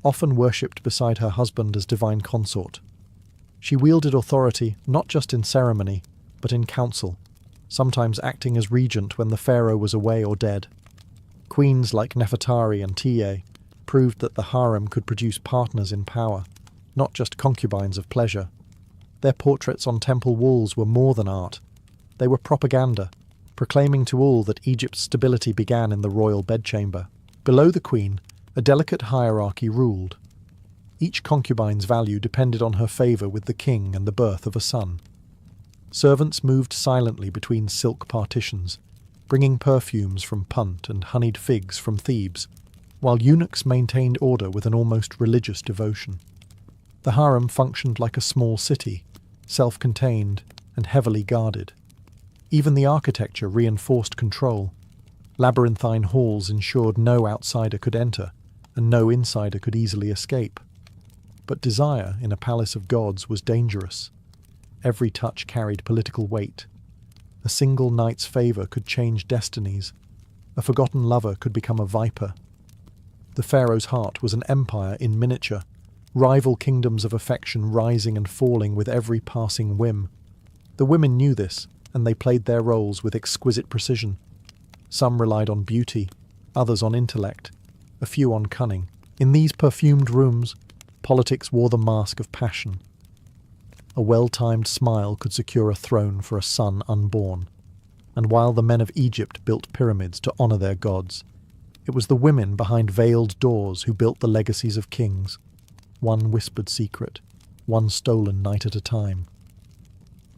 often worshipped beside her husband as divine consort. She wielded authority not just in ceremony, but in council, sometimes acting as regent when the pharaoh was away or dead. Queens like Nefertari and Tiye proved that the harem could produce partners in power, not just concubines of pleasure. Their portraits on temple walls were more than art. They were propaganda, proclaiming to all that Egypt's stability began in the royal bedchamber. Below the queen, a delicate hierarchy ruled. Each concubine's value depended on her favour with the king and the birth of a son. Servants moved silently between silk partitions, bringing perfumes from Punt and honeyed figs from Thebes, while eunuchs maintained order with an almost religious devotion. The harem functioned like a small city, self-contained and heavily guarded. Even the architecture reinforced control. Labyrinthine halls ensured no outsider could enter, and no insider could easily escape. But desire in a palace of gods was dangerous. Every touch carried political weight. A single night's favour could change destinies. a forgotten lover could become a viper. The pharaoh's heart was an empire in miniature, rival kingdoms of affection rising and falling with every passing whim. The women knew this, and they played their roles with exquisite precision. Some relied on beauty, others on intellect, a few on cunning. In these perfumed rooms, politics wore the mask of passion. A well-timed smile could secure a throne for a son unborn. And while the men of Egypt built pyramids to honour their gods, it was the women behind veiled doors who built the legacies of kings, one whispered secret, one stolen night at a time.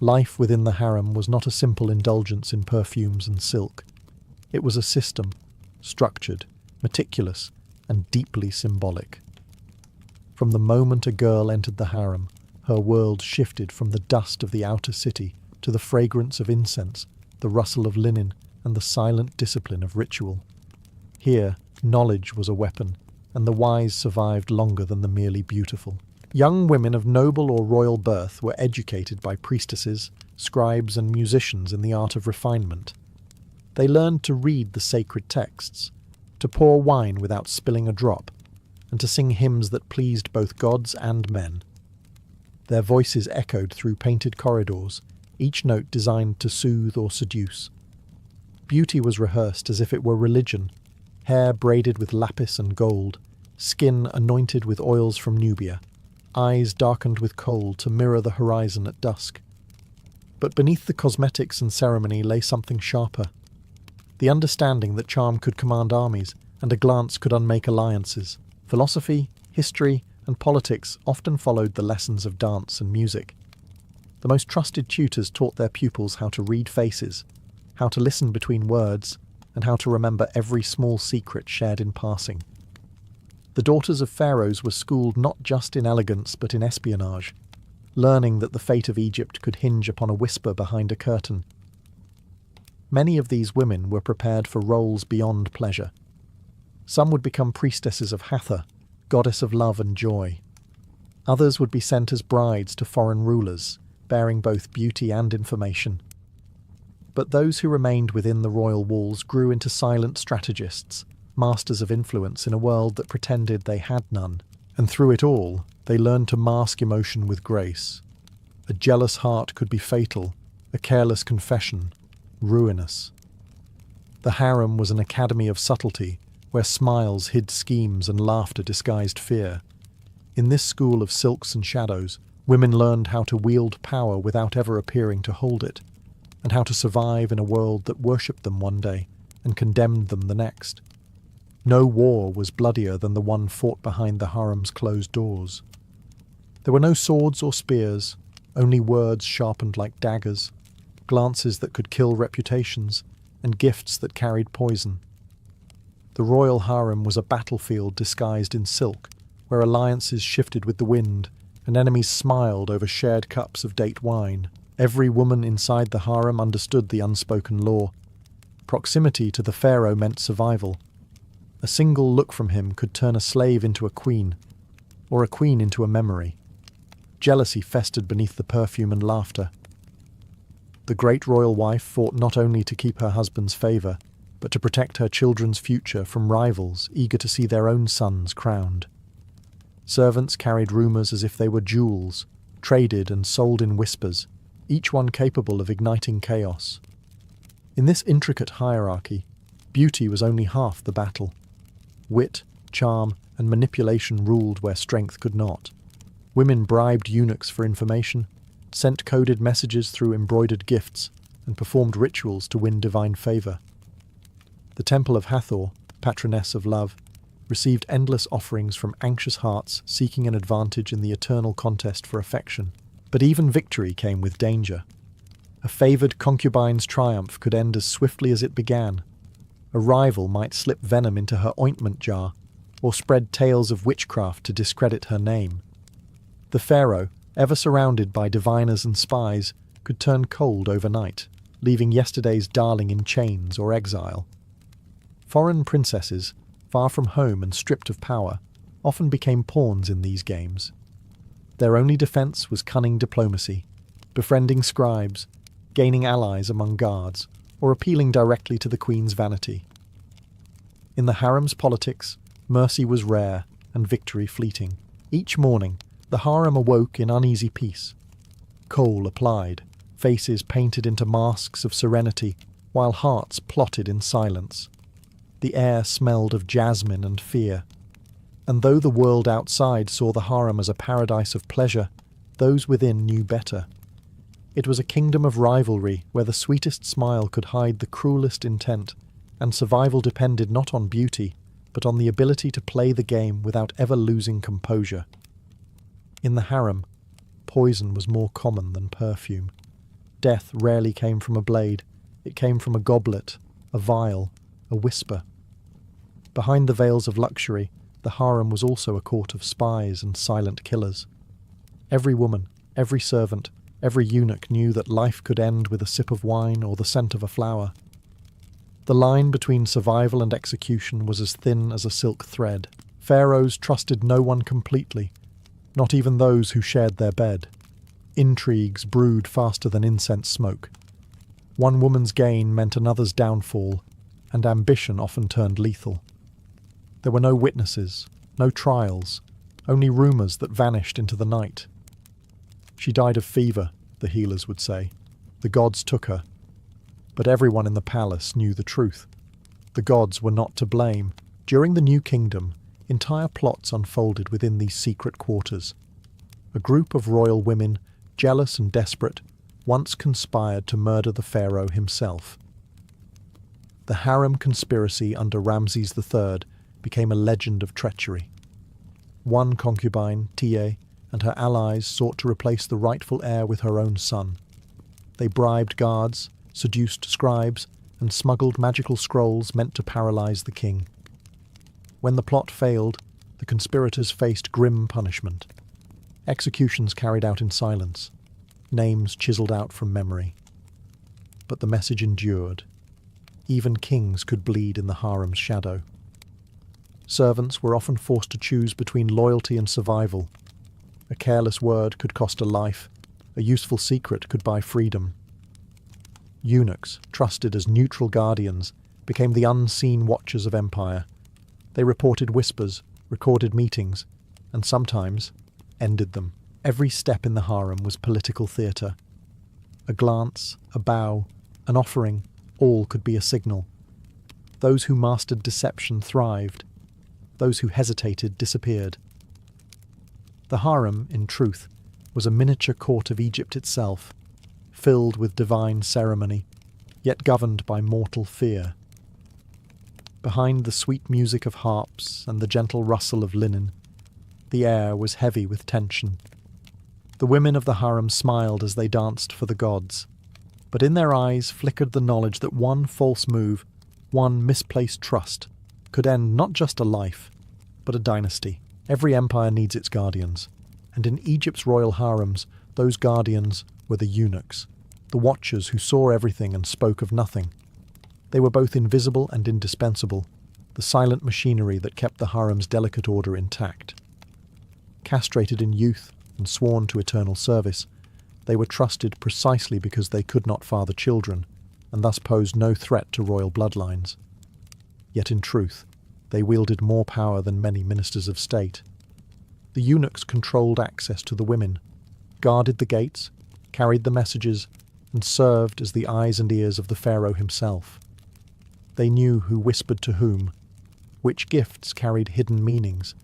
Life within the harem was not a simple indulgence in perfumes and silk. It was a system, structured, meticulous, and deeply symbolic. From the moment a girl entered the harem, her world shifted from the dust of the outer city to the fragrance of incense, the rustle of linen, and the silent discipline of ritual. Here, knowledge was a weapon, and the wise survived longer than the merely beautiful. Young women of noble or royal birth were educated by priestesses, scribes, and musicians in the art of refinement. They learned to read the sacred texts, to pour wine without spilling a drop, and to sing hymns that pleased both gods and men. Their voices echoed through painted corridors, each note designed to soothe or seduce. Beauty was rehearsed as if it were religion, hair braided with lapis and gold, skin anointed with oils from Nubia, eyes darkened with kohl to mirror the horizon at dusk. But beneath the cosmetics and ceremony lay something sharper, the understanding that charm could command armies, and a glance could unmake alliances. Philosophy, history, and politics often followed the lessons of dance and music. The most trusted tutors taught their pupils how to read faces, how to listen between words, and how to remember every small secret shared in passing. The daughters of pharaohs were schooled not just in elegance but in espionage, learning that the fate of Egypt could hinge upon a whisper behind a curtain. Many of these women were prepared for roles beyond pleasure. Some would become priestesses of Hathor, goddess of love and joy. Others would be sent as brides to foreign rulers, bearing both beauty and information. But those who remained within the royal walls grew into silent strategists, masters of influence in a world that pretended they had none. And through it all, they learned to mask emotion with grace. A jealous heart could be fatal, a careless confession, ruinous. The harem was an academy of subtlety, where smiles hid schemes and laughter disguised fear. In this school of silks and shadows, women learned how to wield power without ever appearing to hold it, and how to survive in a world that worshipped them one day and condemned them the next. No war was bloodier than the one fought behind the harem's closed doors. There were no swords or spears, only words sharpened like daggers, glances that could kill reputations, and gifts that carried poison. The royal harem was a battlefield disguised in silk, where alliances shifted with the wind, and enemies smiled over shared cups of date wine. Every woman inside the harem understood the unspoken law. Proximity to the pharaoh meant survival. A single look from him could turn a slave into a queen, or a queen into a memory. Jealousy festered beneath the perfume and laughter. The great royal wife fought not only to keep her husband's favour, but to protect her children's future from rivals eager to see their own sons crowned. Servants carried rumours as if they were jewels, traded and sold in whispers, each one capable of igniting chaos. In this intricate hierarchy, beauty was only half the battle. Wit, charm, and manipulation ruled where strength could not. Women bribed eunuchs for information, sent coded messages through embroidered gifts, and performed rituals to win divine favour. The Temple of Hathor, patroness of love, received endless offerings from anxious hearts seeking an advantage in the eternal contest for affection. But even victory came with danger. A favoured concubine's triumph could end as swiftly as it began. A rival might slip venom into her ointment jar, or spread tales of witchcraft to discredit her name. The pharaoh, ever surrounded by diviners and spies, could turn cold overnight, leaving yesterday's darling in chains or exile. Foreign princesses, far from home and stripped of power, often became pawns in these games. Their only defence was cunning diplomacy, befriending scribes, gaining allies among guards, or appealing directly to the queen's vanity. In the harem's politics, mercy was rare and victory fleeting. Each morning, the harem awoke in uneasy peace. Kohl applied, faces painted into masks of serenity, while hearts plotted in silence. The air smelled of jasmine and fear. And though the world outside saw the harem as a paradise of pleasure, those within knew better. It was a kingdom of rivalry where the sweetest smile could hide the cruelest intent, and survival depended not on beauty, but on the ability to play the game without ever losing composure. In the harem, poison was more common than perfume. Death rarely came from a blade, it came from a goblet, a vial, a whisper. Behind the veils of luxury, the harem was also a court of spies and silent killers. Every woman, every servant, every eunuch knew that life could end with a sip of wine or the scent of a flower. The line between survival and execution was as thin as a silk thread. Pharaohs trusted no one completely, not even those who shared their bed. Intrigues brewed faster than incense smoke. One woman's gain meant another's downfall, and ambition often turned lethal. There were no witnesses, no trials, only rumours that vanished into the night. She died of fever, the healers would say. The gods took her. But everyone in the palace knew the truth. The gods were not to blame. During the New Kingdom, entire plots unfolded within these secret quarters. A group of royal women, jealous and desperate, once conspired to murder the pharaoh himself. The harem conspiracy under Ramses III became a legend of treachery. One concubine, Tiye, and her allies sought to replace the rightful heir with her own son. They bribed guards, seduced scribes, and smuggled magical scrolls meant to paralyze the king. When the plot failed, the conspirators faced grim punishment. Executions carried out in silence, names chiseled out from memory. But the message endured. Even kings could bleed in the harem's shadow. Servants were often forced to choose between loyalty and survival. A careless word could cost a life, a useful secret could buy freedom. Eunuchs, trusted as neutral guardians, became the unseen watchers of empire. They reported whispers, recorded meetings, and sometimes ended them. Every step in the harem was political theatre. A glance, a bow, an offering, all could be a signal. Those who mastered deception thrived. Those who hesitated disappeared. The harem, in truth, was a miniature court of Egypt itself, filled with divine ceremony, yet governed by mortal fear. Behind the sweet music of harps and the gentle rustle of linen, the air was heavy with tension. The women of the harem smiled as they danced for the gods, but in their eyes flickered the knowledge that one false move, one misplaced trust, could end not just a life, but a dynasty. Every empire needs its guardians, and in Egypt's royal harems, those guardians were the eunuchs, the watchers who saw everything and spoke of nothing. They were both invisible and indispensable, the silent machinery that kept the harem's delicate order intact. Castrated in youth and sworn to eternal service, they were trusted precisely because they could not father children, and thus posed no threat to royal bloodlines. Yet in truth, they wielded more power than many ministers of state. The eunuchs controlled access to the women, guarded the gates, carried the messages, and served as the eyes and ears of the pharaoh himself. They knew who whispered to whom, which gifts carried hidden meanings,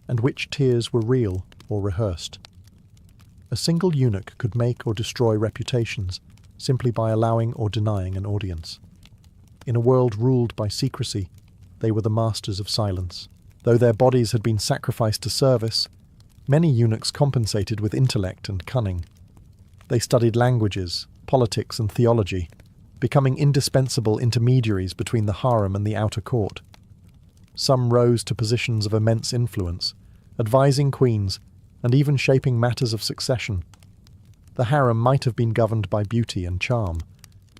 and which tears were real or rehearsed. A single eunuch could make or destroy reputations simply by allowing or denying an audience. In a world ruled by secrecy, they were the masters of silence. Though their bodies had been sacrificed to service, many eunuchs compensated with intellect and cunning. They studied languages, politics, and theology, becoming indispensable intermediaries between the harem and the outer court. Some rose to positions of immense influence, advising queens, and even shaping matters of succession. The harem might have been governed by beauty and charm,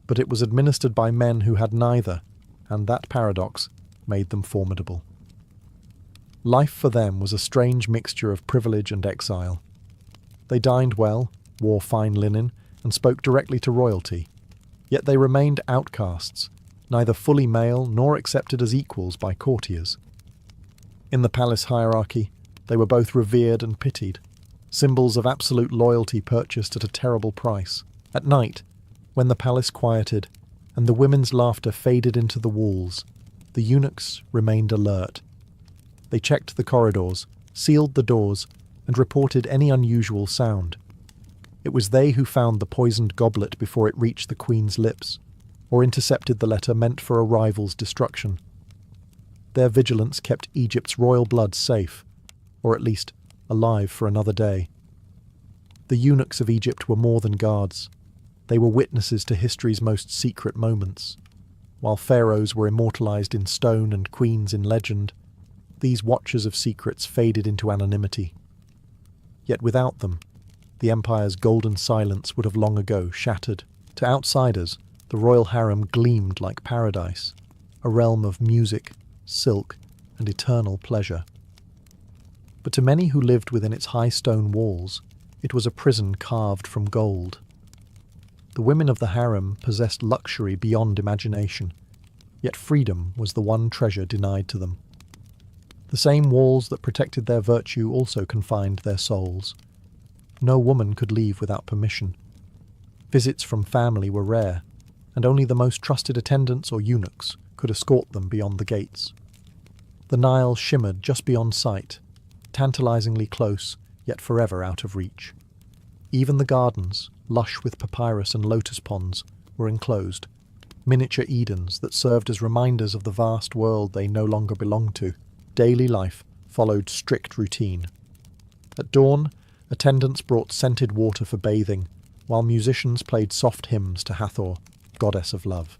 but it was administered by men who had neither, and that paradox made them formidable. Life for them was a strange mixture of privilege and exile. They dined well, wore fine linen, and spoke directly to royalty, yet they remained outcasts, neither fully male nor accepted as equals by courtiers. In the palace hierarchy, they were both revered and pitied, symbols of absolute loyalty purchased at a terrible price. At night, when the palace quieted and the women's laughter faded into the walls, the eunuchs remained alert. They checked the corridors, sealed the doors, and reported any unusual sound. It was they who found the poisoned goblet before it reached the queen's lips, or intercepted the letter meant for a rival's destruction. Their vigilance kept Egypt's royal blood safe, or at least alive for another day. The eunuchs of Egypt were more than guards. They were witnesses to history's most secret moments. While pharaohs were immortalized in stone and queens in legend, these watchers of secrets faded into anonymity. Yet without them, the empire's golden silence would have long ago shattered. To outsiders, the royal harem gleamed like paradise, a realm of music, silk, and eternal pleasure. But to many who lived within its high stone walls, it was a prison carved from gold. The women of the harem possessed luxury beyond imagination, yet freedom was the one treasure denied to them. The same walls that protected their virtue also confined their souls. No woman could leave without permission. Visits from family were rare, and only the most trusted attendants or eunuchs could escort them beyond the gates. The Nile shimmered just beyond sight, tantalizingly close, yet forever out of reach. Even the gardens, lush with papyrus and lotus ponds, were enclosed, miniature Edens that served as reminders of the vast world they no longer belonged to. Daily life followed strict routine. At dawn, attendants brought scented water for bathing, while musicians played soft hymns to Hathor, goddess of love.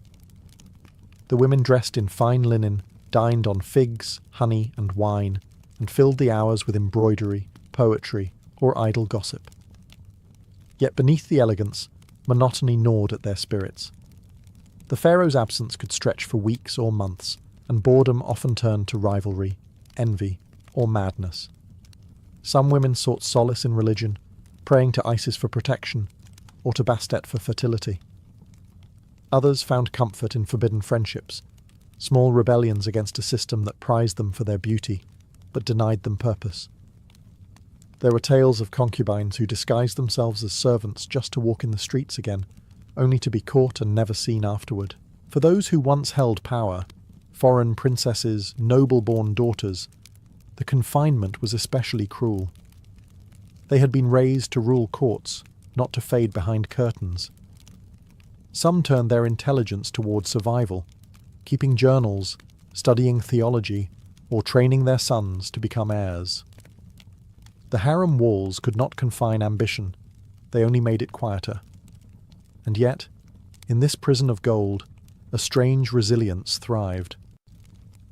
The women dressed in fine linen, dined on figs, honey, and wine, and filled the hours with embroidery, poetry, or idle gossip. Yet beneath the elegance, monotony gnawed at their spirits. The pharaoh's absence could stretch for weeks or months, and boredom often turned to rivalry, envy, or madness. Some women sought solace in religion, praying to Isis for protection, or to Bastet for fertility. Others found comfort in forbidden friendships, small rebellions against a system that prized them for their beauty, but denied them purpose. There were tales of concubines who disguised themselves as servants just to walk in the streets again, only to be caught and never seen afterward. For those who once held power, foreign princesses, noble-born daughters, the confinement was especially cruel. They had been raised to rule courts, not to fade behind curtains. Some turned their intelligence toward survival, keeping journals, studying theology, or training their sons to become heirs. The harem walls could not confine ambition, they only made it quieter. And yet, in this prison of gold, a strange resilience thrived.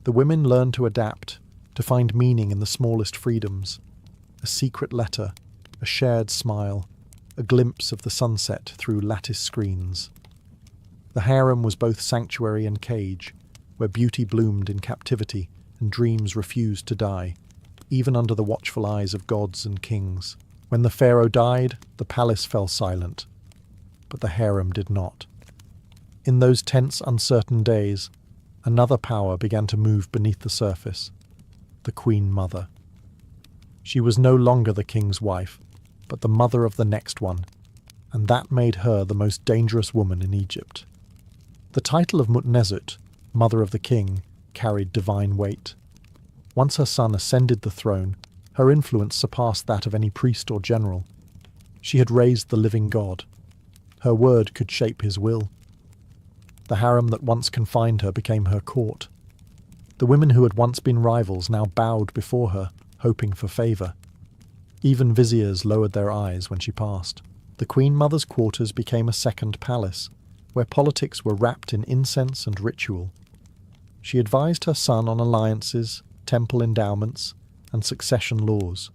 The women learned to adapt, to find meaning in the smallest freedoms. A secret letter, a shared smile, a glimpse of the sunset through lattice screens. The harem was both sanctuary and cage, where beauty bloomed in captivity and dreams refused to die, even under the watchful eyes of gods and kings. When the pharaoh died, the palace fell silent, but the harem did not. In those tense, uncertain days, another power began to move beneath the surface, the Queen Mother. She was no longer the king's wife, but the mother of the next one, and that made her the most dangerous woman in Egypt. The title of Mutnezut, Mother of the King, carried divine weight. Once her son ascended the throne, her influence surpassed that of any priest or general. She had raised the living God. Her word could shape his will. The harem that once confined her became her court. The women who had once been rivals now bowed before her, hoping for favour. Even viziers lowered their eyes when she passed. The Queen Mother's quarters became a second palace, where politics were wrapped in incense and ritual. She advised her son on alliances, temple endowments, and succession laws.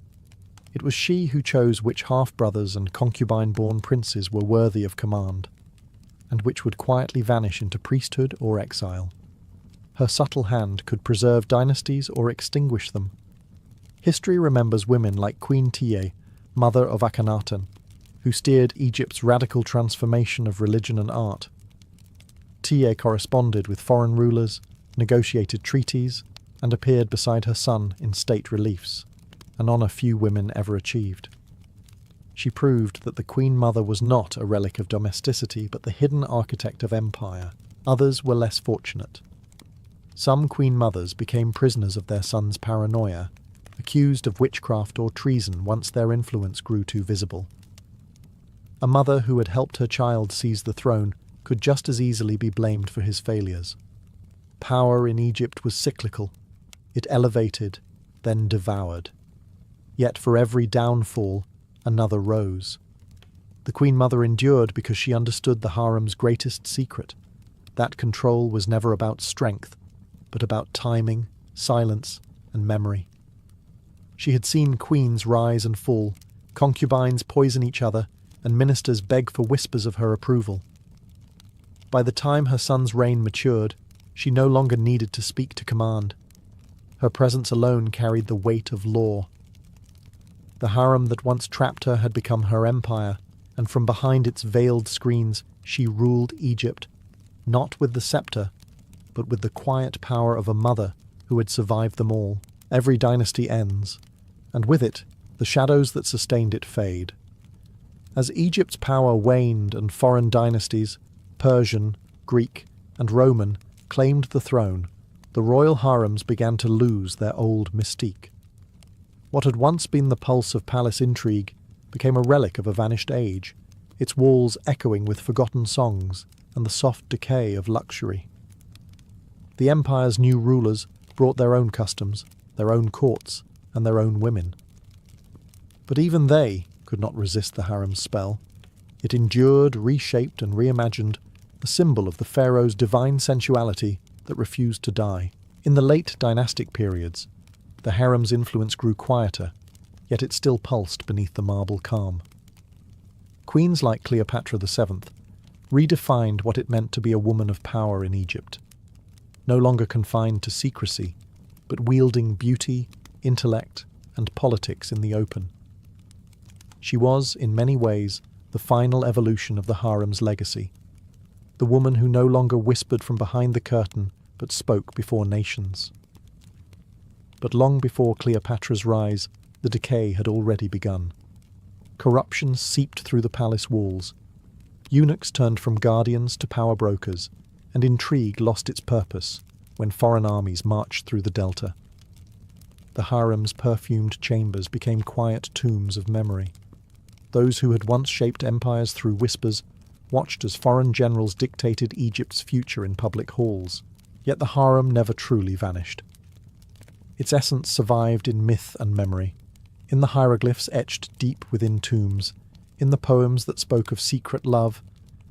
It was she who chose which half-brothers and concubine-born princes were worthy of command, and which would quietly vanish into priesthood or exile. Her subtle hand could preserve dynasties or extinguish them. History remembers women like Queen Tiye, mother of Akhenaten, who steered Egypt's radical transformation of religion and art. Tiye corresponded with foreign rulers, negotiated treaties, and appeared beside her son in state reliefs, an honour few women ever achieved. She proved that the Queen Mother was not a relic of domesticity, but the hidden architect of empire. Others were less fortunate. Some Queen Mothers became prisoners of their sons' paranoia, accused of witchcraft or treason once their influence grew too visible. A mother who had helped her child seize the throne could just as easily be blamed for his failures. Power in Egypt was cyclical. It elevated, then devoured. Yet for every downfall, another rose. The Queen Mother endured because she understood the harem's greatest secret. That control was never about strength, but about timing, silence, and memory. She had seen queens rise and fall, concubines poison each other, and ministers beg for whispers of her approval. By the time her son's reign matured, she no longer needed to speak to command. Her presence alone carried the weight of law. The harem that once trapped her had become her empire, and from behind its veiled screens she ruled Egypt, not with the scepter, but with the quiet power of a mother who had survived them all. Every dynasty ends, and with it, the shadows that sustained it fade. As Egypt's power waned and foreign dynasties, Persian, Greek, and Roman, claimed the throne, the royal harems began to lose their old mystique. What had once been the pulse of palace intrigue became a relic of a vanished age, its walls echoing with forgotten songs and the soft decay of luxury. The empire's new rulers brought their own customs, their own courts, and their own women. But even they could not resist the harem's spell. It endured, reshaped, and reimagined, a symbol of the pharaoh's divine sensuality that refused to die. In the late dynastic periods, the harem's influence grew quieter, yet it still pulsed beneath the marble calm. Queens like Cleopatra VII redefined what it meant to be a woman of power in Egypt, no longer confined to secrecy, but wielding beauty, intellect, and politics in the open. She was, in many ways, the final evolution of the harem's legacy, the woman who no longer whispered from behind the curtain, but spoke before nations. But long before Cleopatra's rise, the decay had already begun. Corruption seeped through the palace walls. Eunuchs turned from guardians to power brokers, and intrigue lost its purpose when foreign armies marched through the delta. The harem's perfumed chambers became quiet tombs of memory. Those who had once shaped empires through whispers watched as foreign generals dictated Egypt's future in public halls. Yet the harem never truly vanished. Its essence survived in myth and memory, in the hieroglyphs etched deep within tombs, in the poems that spoke of secret love,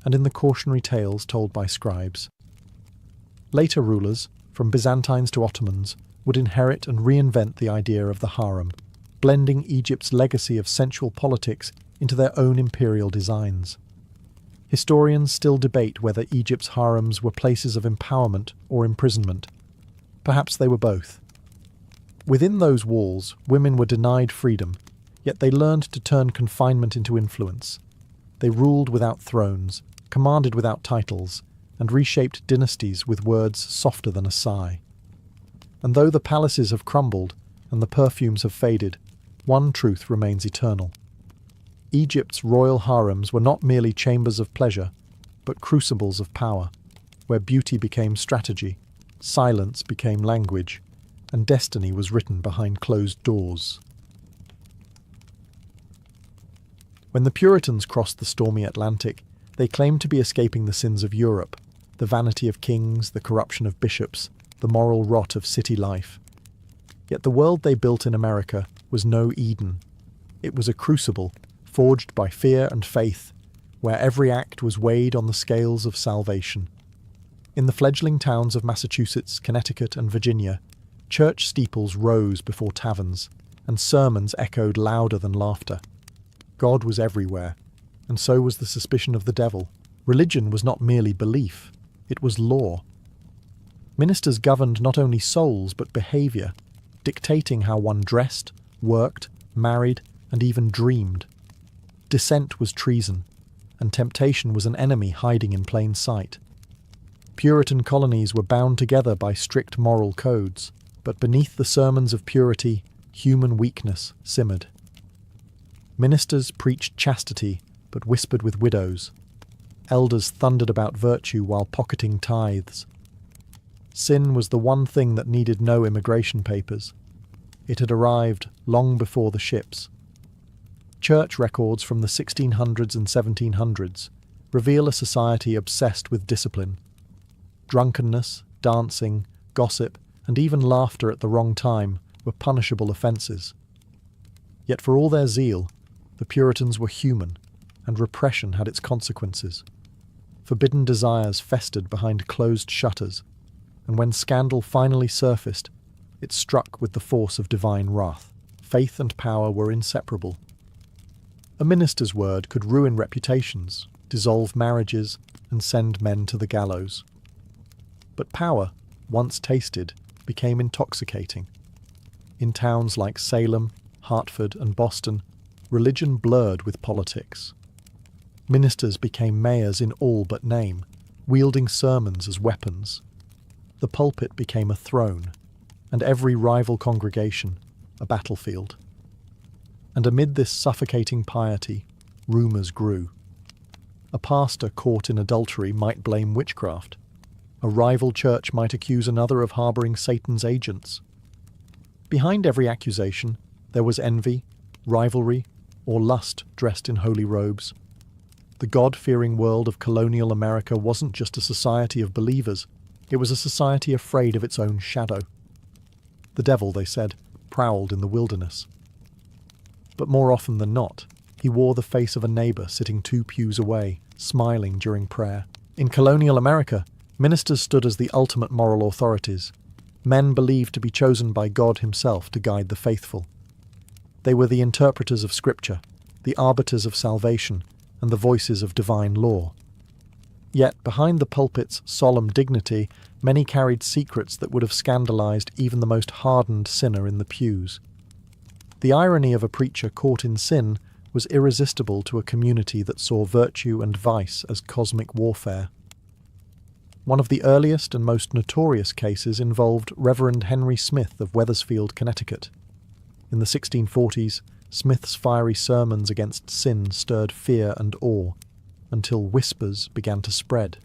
and in the cautionary tales told by scribes. Later rulers, from Byzantines to Ottomans, would inherit and reinvent the idea of the harem, blending Egypt's legacy of sensual politics into their own imperial designs. Historians still debate whether Egypt's harems were places of empowerment or imprisonment. Perhaps they were both. Within those walls, women were denied freedom, yet they learned to turn confinement into influence. They ruled without thrones, commanded without titles, and reshaped dynasties with words softer than a sigh. And though the palaces have crumbled and the perfumes have faded, one truth remains eternal. Egypt's royal harems were not merely chambers of pleasure, but crucibles of power, where beauty became strategy, silence became language, and destiny was written behind closed doors. When the Puritans crossed the stormy Atlantic, they claimed to be escaping the sins of Europe, the vanity of kings, the corruption of bishops, the moral rot of city life. Yet the world they built in America was no Eden. It was a crucible, forged by fear and faith, where every act was weighed on the scales of salvation. In the fledgling towns of Massachusetts, Connecticut, and Virginia, church steeples rose before taverns, and sermons echoed louder than laughter. God was everywhere, and so was the suspicion of the devil. Religion was not merely belief, it was law. Ministers governed not only souls but behaviour, dictating how one dressed, worked, married, and even dreamed. Dissent was treason, and temptation was an enemy hiding in plain sight. Puritan colonies were bound together by strict moral codes, but beneath the sermons of purity, human weakness simmered. Ministers preached chastity, but whispered with widows. Elders thundered about virtue while pocketing tithes. Sin was the one thing that needed no immigration papers. It had arrived long before the ships. Church records from the 1600s and 1700s reveal a society obsessed with discipline. Drunkenness, dancing, gossip, and even laughter at the wrong time were punishable offences. Yet for all their zeal, the Puritans were human, and repression had its consequences. Forbidden desires festered behind closed shutters, and when scandal finally surfaced, it struck with the force of divine wrath. Faith and power were inseparable. A minister's word could ruin reputations, dissolve marriages, and send men to the gallows. But power, once tasted, became intoxicating. In towns like Salem, Hartford, and Boston, religion blurred with politics. Ministers became mayors in all but name, wielding sermons as weapons. The pulpit became a throne, and every rival congregation a battlefield. And amid this suffocating piety, rumours grew. A pastor caught in adultery might blame witchcraft. A rival church might accuse another of harbouring Satan's agents. Behind every accusation, there was envy, rivalry, or lust dressed in holy robes. The God-fearing world of colonial America wasn't just a society of believers, it was a society afraid of its own shadow. The devil, they said, prowled in the wilderness. But more often than not, he wore the face of a neighbour sitting 2 pews away, smiling during prayer. In colonial America, ministers stood as the ultimate moral authorities, men believed to be chosen by God himself to guide the faithful. They were the interpreters of Scripture, the arbiters of salvation, and the voices of divine law. Yet, behind the pulpit's solemn dignity, many carried secrets that would have scandalized even the most hardened sinner in the pews. The irony of a preacher caught in sin was irresistible to a community that saw virtue and vice as cosmic warfare. One of the earliest and most notorious cases involved Reverend Henry Smith of Wethersfield, Connecticut. In the 1640s, Smith's fiery sermons against sin stirred fear and awe, until whispers began to spread.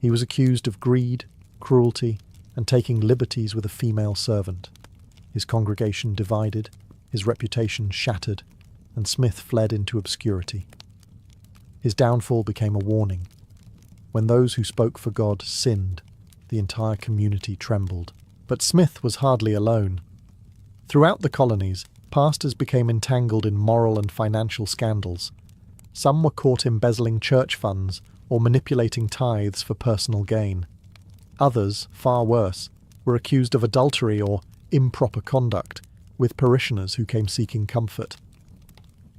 He was accused of greed, cruelty, and taking liberties with a female servant. His congregation divided, his reputation shattered, and Smith fled into obscurity. His downfall became a warning. When those who spoke for God sinned, the entire community trembled. But Smith was hardly alone. Throughout the colonies, pastors became entangled in moral and financial scandals. Some were caught embezzling church funds or manipulating tithes for personal gain. Others, far worse, were accused of adultery or improper conduct, with parishioners who came seeking comfort.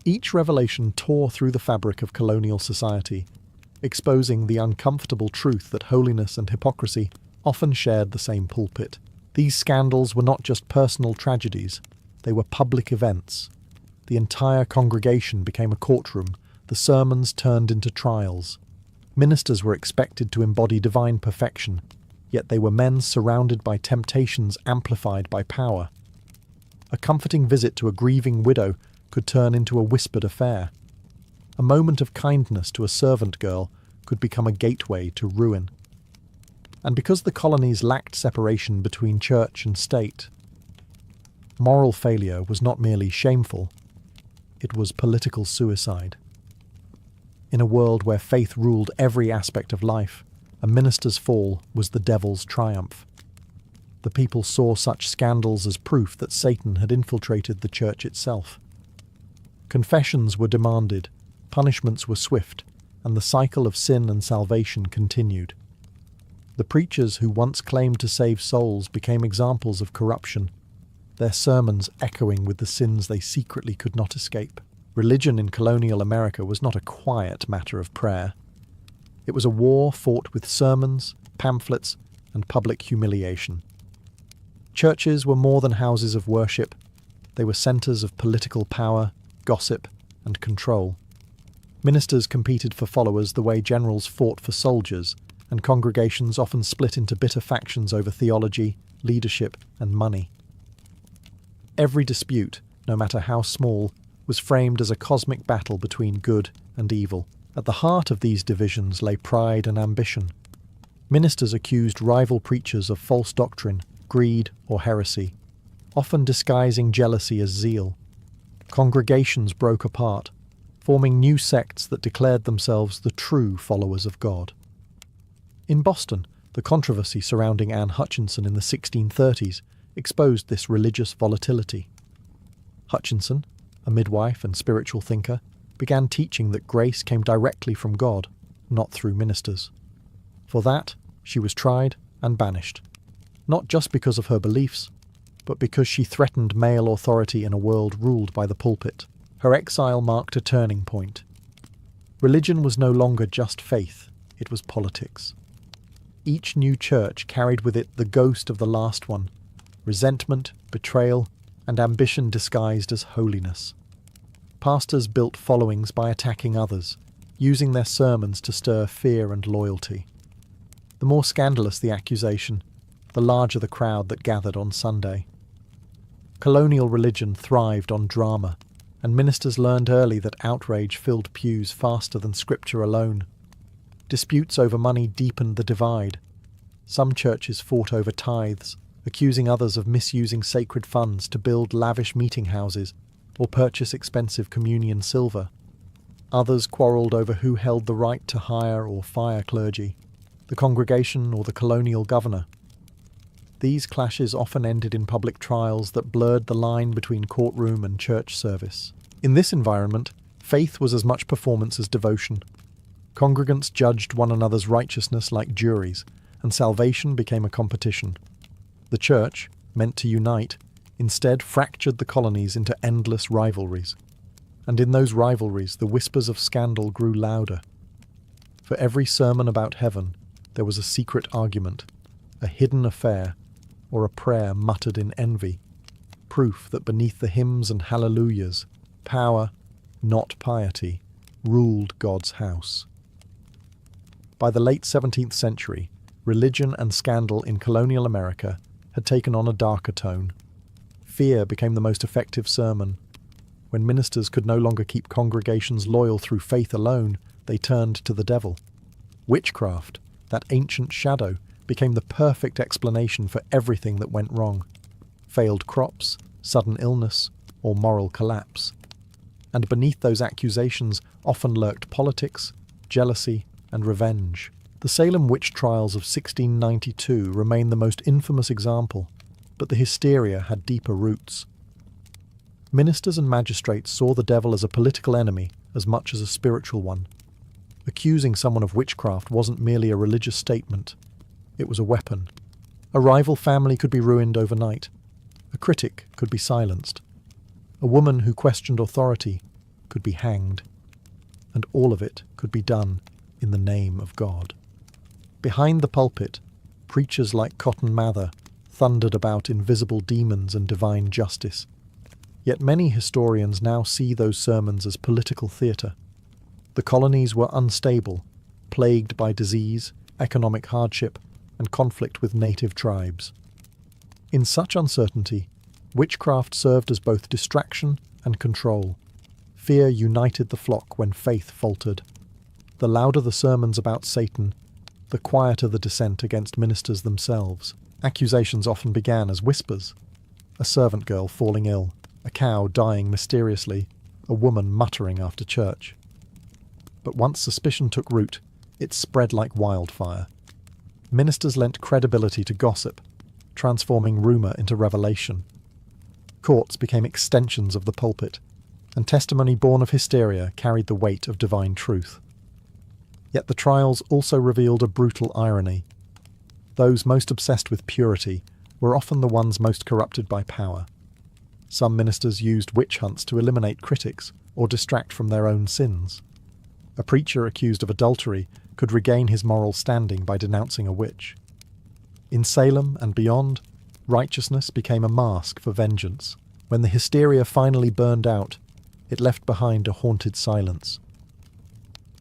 Each revelation tore through the fabric of colonial society, exposing the uncomfortable truth that holiness and hypocrisy often shared the same pulpit. These scandals were not just personal tragedies, they were public events. The entire congregation became a courtroom, the sermons turned into trials. Ministers were expected to embody divine perfection, yet they were men surrounded by temptations amplified by power. A comforting visit to a grieving widow could turn into a whispered affair. A moment of kindness to a servant girl could become a gateway to ruin. And because the colonies lacked separation between church and state, moral failure was not merely shameful, it was political suicide. In a world where faith ruled every aspect of life, a minister's fall was the devil's triumph. The people saw such scandals as proof that Satan had infiltrated the church itself. Confessions were demanded, punishments were swift, and the cycle of sin and salvation continued. The preachers who once claimed to save souls became examples of corruption, their sermons echoing with the sins they secretly could not escape. Religion in colonial America was not a quiet matter of prayer. It was a war fought with sermons, pamphlets, and public humiliation. Churches were more than houses of worship. They were centres of political power, gossip, and control. Ministers competed for followers the way generals fought for soldiers, and congregations often split into bitter factions over theology, leadership, and money. Every dispute, no matter how small, was framed as a cosmic battle between good and evil. At the heart of these divisions lay pride and ambition. Ministers accused rival preachers of false doctrine, greed, or heresy, often disguising jealousy as zeal. Congregations broke apart, forming new sects that declared themselves the true followers of God. In Boston, the controversy surrounding Anne Hutchinson in the 1630s exposed this religious volatility. Hutchinson, a midwife and spiritual thinker, began teaching that grace came directly from God, not through ministers. For that, she was tried and banished, not just because of her beliefs, but because she threatened male authority in a world ruled by the pulpit. Her exile marked a turning point. Religion was no longer just faith, it was politics. Each new church carried with it the ghost of the last one, resentment, betrayal, and ambition disguised as holiness. Pastors built followings by attacking others, using their sermons to stir fear and loyalty. The more scandalous the accusation, the larger the crowd that gathered on Sunday. Colonial religion thrived on drama, and ministers learned early that outrage filled pews faster than Scripture alone. Disputes over money deepened the divide. Some churches fought over tithes, accusing others of misusing sacred funds to build lavish meeting houses or purchase expensive communion silver. Others quarrelled over who held the right to hire or fire clergy, the congregation or the colonial governor. These clashes often ended in public trials that blurred the line between courtroom and church service. In this environment, faith was as much performance as devotion. Congregants judged one another's righteousness like juries, and salvation became a competition. The church, meant to unite, instead fractured the colonies into endless rivalries. And in those rivalries, the whispers of scandal grew louder. For every sermon about heaven, there was a secret argument, a hidden affair, or a prayer muttered in envy, proof that beneath the hymns and hallelujahs, power, not piety, ruled God's house. By the late 17th century, religion and scandal in colonial America had taken on a darker tone. Fear became the most effective sermon. When ministers could no longer keep congregations loyal through faith alone, they turned to the devil. Witchcraft, that ancient shadow, became the perfect explanation for everything that went wrong. Failed crops, sudden illness, or moral collapse. And beneath those accusations often lurked politics, jealousy, and revenge. The Salem witch trials of 1692 remain the most infamous example, but the hysteria had deeper roots. Ministers and magistrates saw the devil as a political enemy as much as a spiritual one. Accusing someone of witchcraft wasn't merely a religious statement, it was a weapon. A rival family could be ruined overnight. A critic could be silenced. A woman who questioned authority could be hanged. And all of it could be done in the name of God. Behind the pulpit, preachers like Cotton Mather thundered about invisible demons and divine justice. Yet many historians now see those sermons as political theatre. The colonies were unstable, plagued by disease, economic hardship, and conflict with native tribes. In such uncertainty, witchcraft served as both distraction and control. Fear united the flock when faith faltered. The louder the sermons about Satan, the quieter the dissent against ministers themselves. Accusations often began as whispers. A servant girl falling ill, a cow dying mysteriously, a woman muttering after church. But once suspicion took root, it spread like wildfire. Ministers lent credibility to gossip, transforming rumour into revelation. Courts became extensions of the pulpit, and testimony born of hysteria carried the weight of divine truth. Yet the trials also revealed a brutal irony. Those most obsessed with purity were often the ones most corrupted by power. Some ministers used witch hunts to eliminate critics or distract from their own sins. A preacher accused of adultery could regain his moral standing by denouncing a witch. In Salem and beyond, righteousness became a mask for vengeance. When the hysteria finally burned out, it left behind a haunted silence.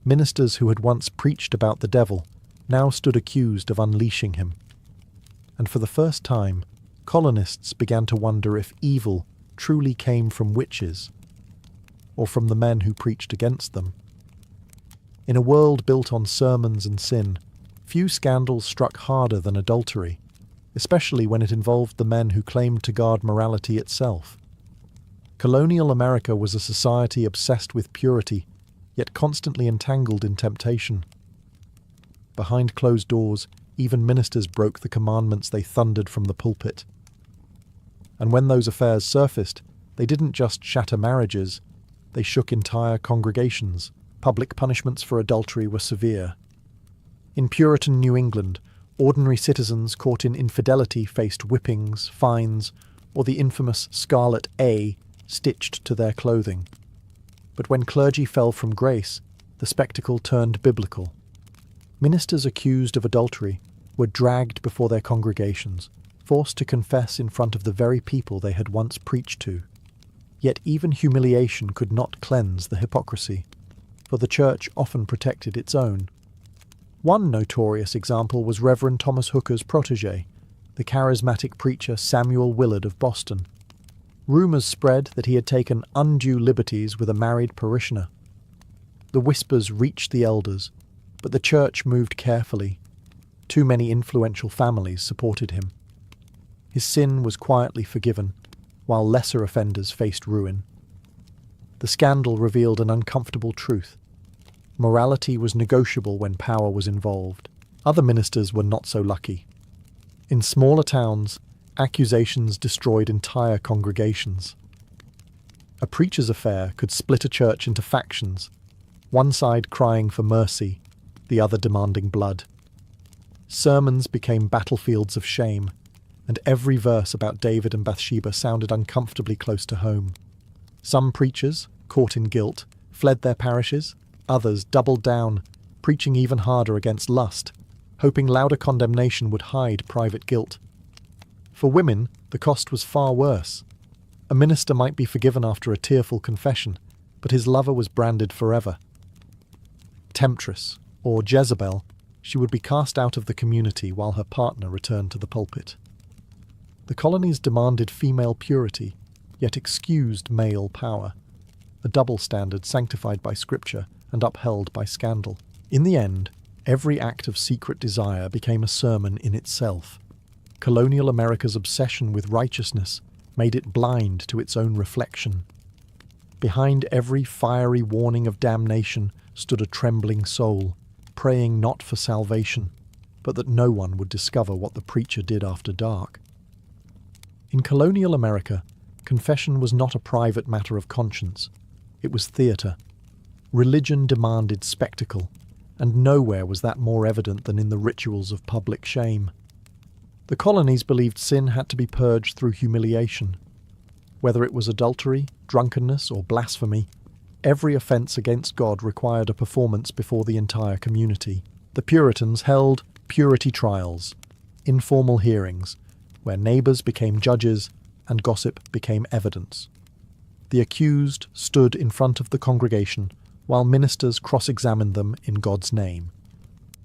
Ministers who had once preached about the devil now stood accused of unleashing him. And for the first time, colonists began to wonder if evil truly came from witches, or from the men who preached against them. In a world built on sermons and sin, few scandals struck harder than adultery, especially when it involved the men who claimed to guard morality itself. Colonial America was a society obsessed with purity, yet constantly entangled in temptation. Behind closed doors, even ministers broke the commandments they thundered from the pulpit. And when those affairs surfaced, they didn't just shatter marriages, they shook entire congregations. Public punishments for adultery were severe. In Puritan New England, ordinary citizens caught in infidelity faced whippings, fines, or the infamous Scarlet A stitched to their clothing. But when clergy fell from grace, the spectacle turned biblical. Ministers accused of adultery were dragged before their congregations, forced to confess in front of the very people they had once preached to. Yet even humiliation could not cleanse the hypocrisy, for the church often protected its own. One notorious example was Reverend Thomas Hooker's protege, the charismatic preacher Samuel Willard of Boston. Rumours spread that he had taken undue liberties with a married parishioner. The whispers reached the elders, but the church moved carefully. Too many influential families supported him. His sin was quietly forgiven, while lesser offenders faced ruin. The scandal revealed an uncomfortable truth. Morality was negotiable when power was involved. Other ministers were not so lucky. In smaller towns, accusations destroyed entire congregations. A preacher's affair could split a church into factions, one side crying for mercy, the other demanding blood. Sermons became battlefields of shame, and every verse about David and Bathsheba sounded uncomfortably close to home. Some preachers, caught in guilt, fled their parishes, others doubled down, preaching even harder against lust, hoping louder condemnation would hide private guilt. For women, the cost was far worse. A minister might be forgiven after a tearful confession, but his lover was branded forever. Temptress, or Jezebel, she would be cast out of the community while her partner returned to the pulpit. The colonies demanded female purity, yet excused male power, a double standard sanctified by scripture and upheld by scandal. In the end, every act of secret desire became a sermon in itself. Colonial America's obsession with righteousness made it blind to its own reflection. Behind every fiery warning of damnation stood a trembling soul, praying not for salvation, but that no one would discover what the preacher did after dark. In colonial America, confession was not a private matter of conscience. It was theatre. Religion demanded spectacle, and nowhere was that more evident than in the rituals of public shame. The colonies believed sin had to be purged through humiliation. Whether it was adultery, drunkenness, or blasphemy, every offence against God required a performance before the entire community. The Puritans held purity trials, informal hearings, where neighbours became judges and gossip became evidence. The accused stood in front of the congregation while ministers cross-examined them in God's name.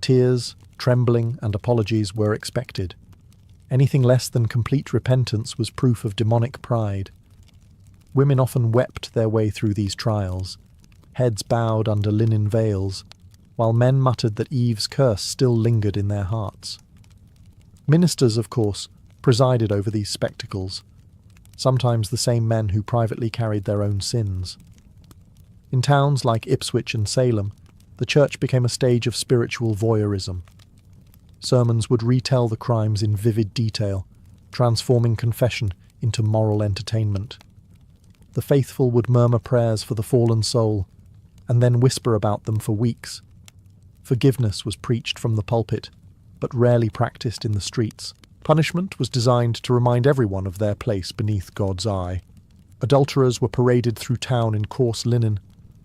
Tears, trembling, and apologies were expected. Anything less than complete repentance was proof of demonic pride. Women often wept their way through these trials, heads bowed under linen veils, while men muttered that Eve's curse still lingered in their hearts. Ministers, of course, presided over these spectacles, sometimes the same men who privately carried their own sins. In towns like Ipswich and Salem, the church became a stage of spiritual voyeurism. Sermons would retell the crimes in vivid detail, transforming confession into moral entertainment. The faithful would murmur prayers for the fallen soul, and then whisper about them for weeks. Forgiveness was preached from the pulpit, but rarely practiced in the streets. Punishment was designed to remind everyone of their place beneath God's eye. Adulterers were paraded through town in coarse linen.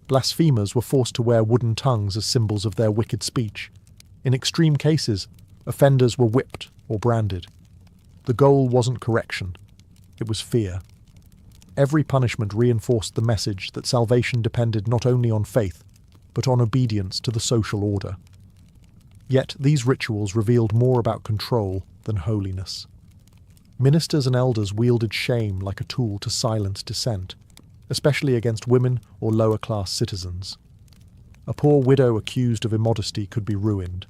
Blasphemers were forced to wear wooden tongues as symbols of their wicked speech. In extreme cases, offenders were whipped or branded. The goal wasn't correction, it was fear. Every punishment reinforced the message that salvation depended not only on faith, but on obedience to the social order. Yet these rituals revealed more about control than holiness. Ministers and elders wielded shame like a tool to silence dissent, especially against women or lower-class citizens. A poor widow accused of immodesty could be ruined.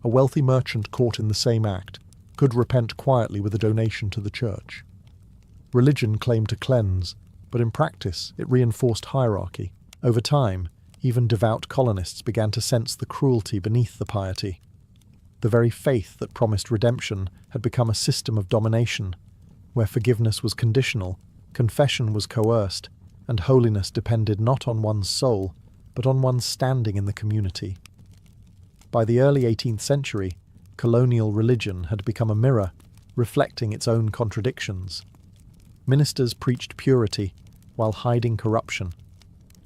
A wealthy merchant caught in the same act could repent quietly with a donation to the church. Religion claimed to cleanse, but in practice it reinforced hierarchy. Over time, even devout colonists began to sense the cruelty beneath the piety. The very faith that promised redemption had become a system of domination, where forgiveness was conditional, confession was coerced, and holiness depended not on one's soul, but on one's standing in the community. By the early 18th century, colonial religion had become a mirror, reflecting its own contradictions. Ministers preached purity, while hiding corruption.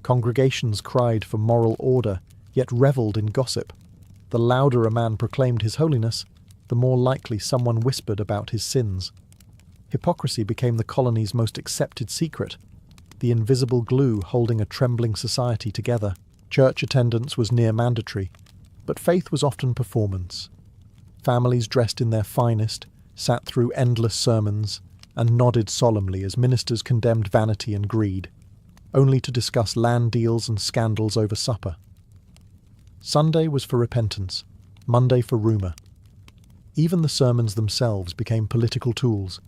Congregations cried for moral order, yet revelled in gossip. The louder a man proclaimed his holiness, the more likely someone whispered about his sins. Hypocrisy became the colony's most accepted secret, the invisible glue holding a trembling society together. Church attendance was near mandatory, but faith was often performance. Families dressed in their finest sat through endless sermons and nodded solemnly as ministers condemned vanity and greed, only to discuss land deals and scandals over supper. Sunday was for repentance, Monday for rumour. Even the sermons themselves became political tools,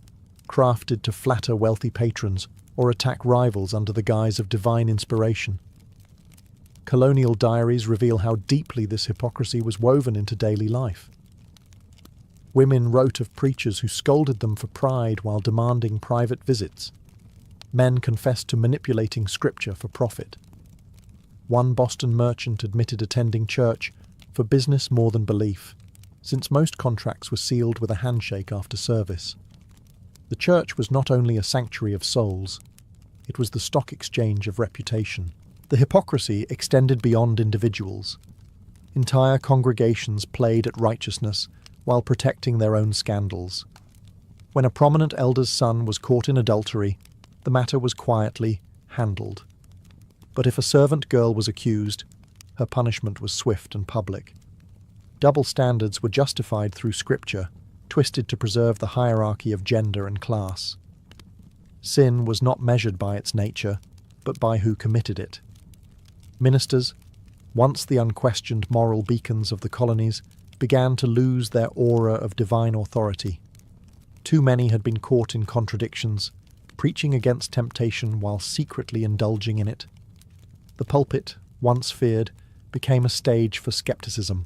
crafted to flatter wealthy patrons or attack rivals under the guise of divine inspiration. Colonial diaries reveal how deeply this hypocrisy was woven into daily life. Women wrote of preachers who scolded them for pride while demanding private visits. Men confessed to manipulating scripture for profit. One Boston merchant admitted attending church for business more than belief, since most contracts were sealed with a handshake after service. The church was not only a sanctuary of souls, it was the stock exchange of reputation. The hypocrisy extended beyond individuals. Entire congregations played at righteousness while protecting their own scandals. When a prominent elder's son was caught in adultery, the matter was quietly handled. But if a servant girl was accused, her punishment was swift and public. Double standards were justified through scripture, twisted to preserve the hierarchy of gender and class. Sin was not measured by its nature, but by who committed it. Ministers, once the unquestioned moral beacons of the colonies, began to lose their aura of divine authority. Too many had been caught in contradictions, preaching against temptation while secretly indulging in it. The pulpit, once feared, became a stage for skepticism.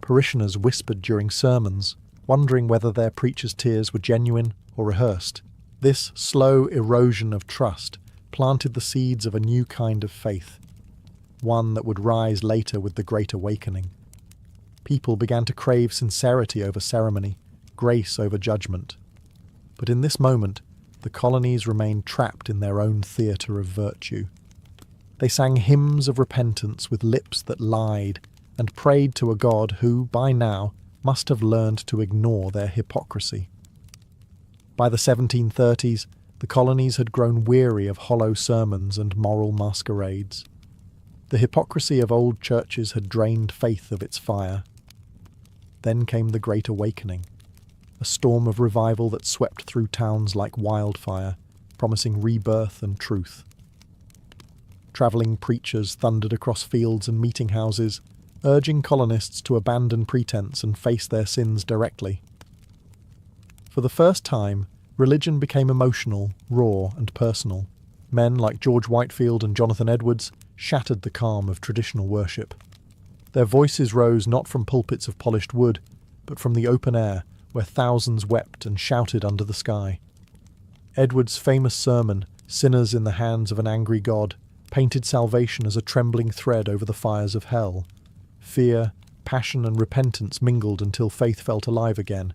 Parishioners whispered during sermons, wondering whether their preacher's tears were genuine or rehearsed. This slow erosion of trust planted the seeds of a new kind of faith, one that would rise later with the Great Awakening. People began to crave sincerity over ceremony, grace over judgment. But in this moment, the colonies remained trapped in their own theatre of virtue. They sang hymns of repentance with lips that lied and prayed to a God who, by now, must have learned to ignore their hypocrisy. By the 1730s, the colonies had grown weary of hollow sermons and moral masquerades. The hypocrisy of old churches had drained faith of its fire. Then came the Great Awakening, a storm of revival that swept through towns like wildfire, promising rebirth and truth. Travelling preachers thundered across fields and meeting houses, urging colonists to abandon pretense and face their sins directly. For the first time, religion became emotional, raw, and personal. Men like George Whitefield and Jonathan Edwards shattered the calm of traditional worship. Their voices rose not from pulpits of polished wood, but from the open air, where thousands wept and shouted under the sky. Edwards' famous sermon, "Sinners in the Hands of an Angry God," painted salvation as a trembling thread over the fires of hell. Fear, passion, and repentance mingled until faith felt alive again.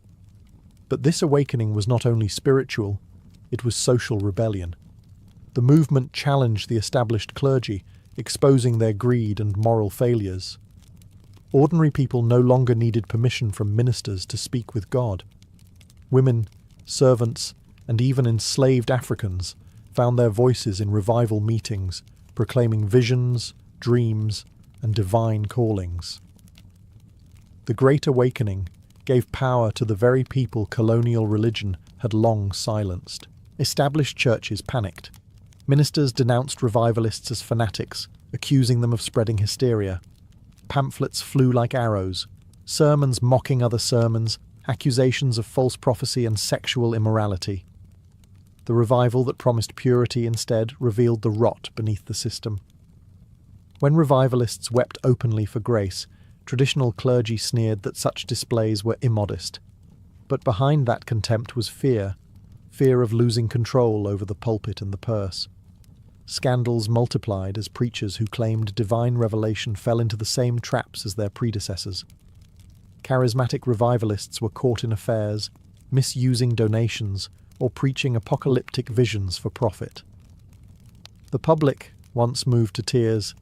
But this awakening was not only spiritual, it was social rebellion. The movement challenged the established clergy, exposing their greed and moral failures. Ordinary people no longer needed permission from ministers to speak with God. Women, servants, and even enslaved Africans found their voices in revival meetings, proclaiming visions, dreams, and divine callings. The Great Awakening gave power to the very people colonial religion had long silenced. Established churches panicked. Ministers denounced revivalists as fanatics, accusing them of spreading hysteria. Pamphlets flew like arrows, sermons mocking other sermons, accusations of false prophecy and sexual immorality. The revival that promised purity instead revealed the rot beneath the system. When revivalists wept openly for grace, traditional clergy sneered that such displays were immodest. But behind that contempt was fear of losing control over the pulpit and the purse. Scandals multiplied as preachers who claimed divine revelation fell into the same traps as their predecessors. Charismatic revivalists were caught in affairs, misusing donations, or preaching apocalyptic visions for profit. The public, once moved to tears,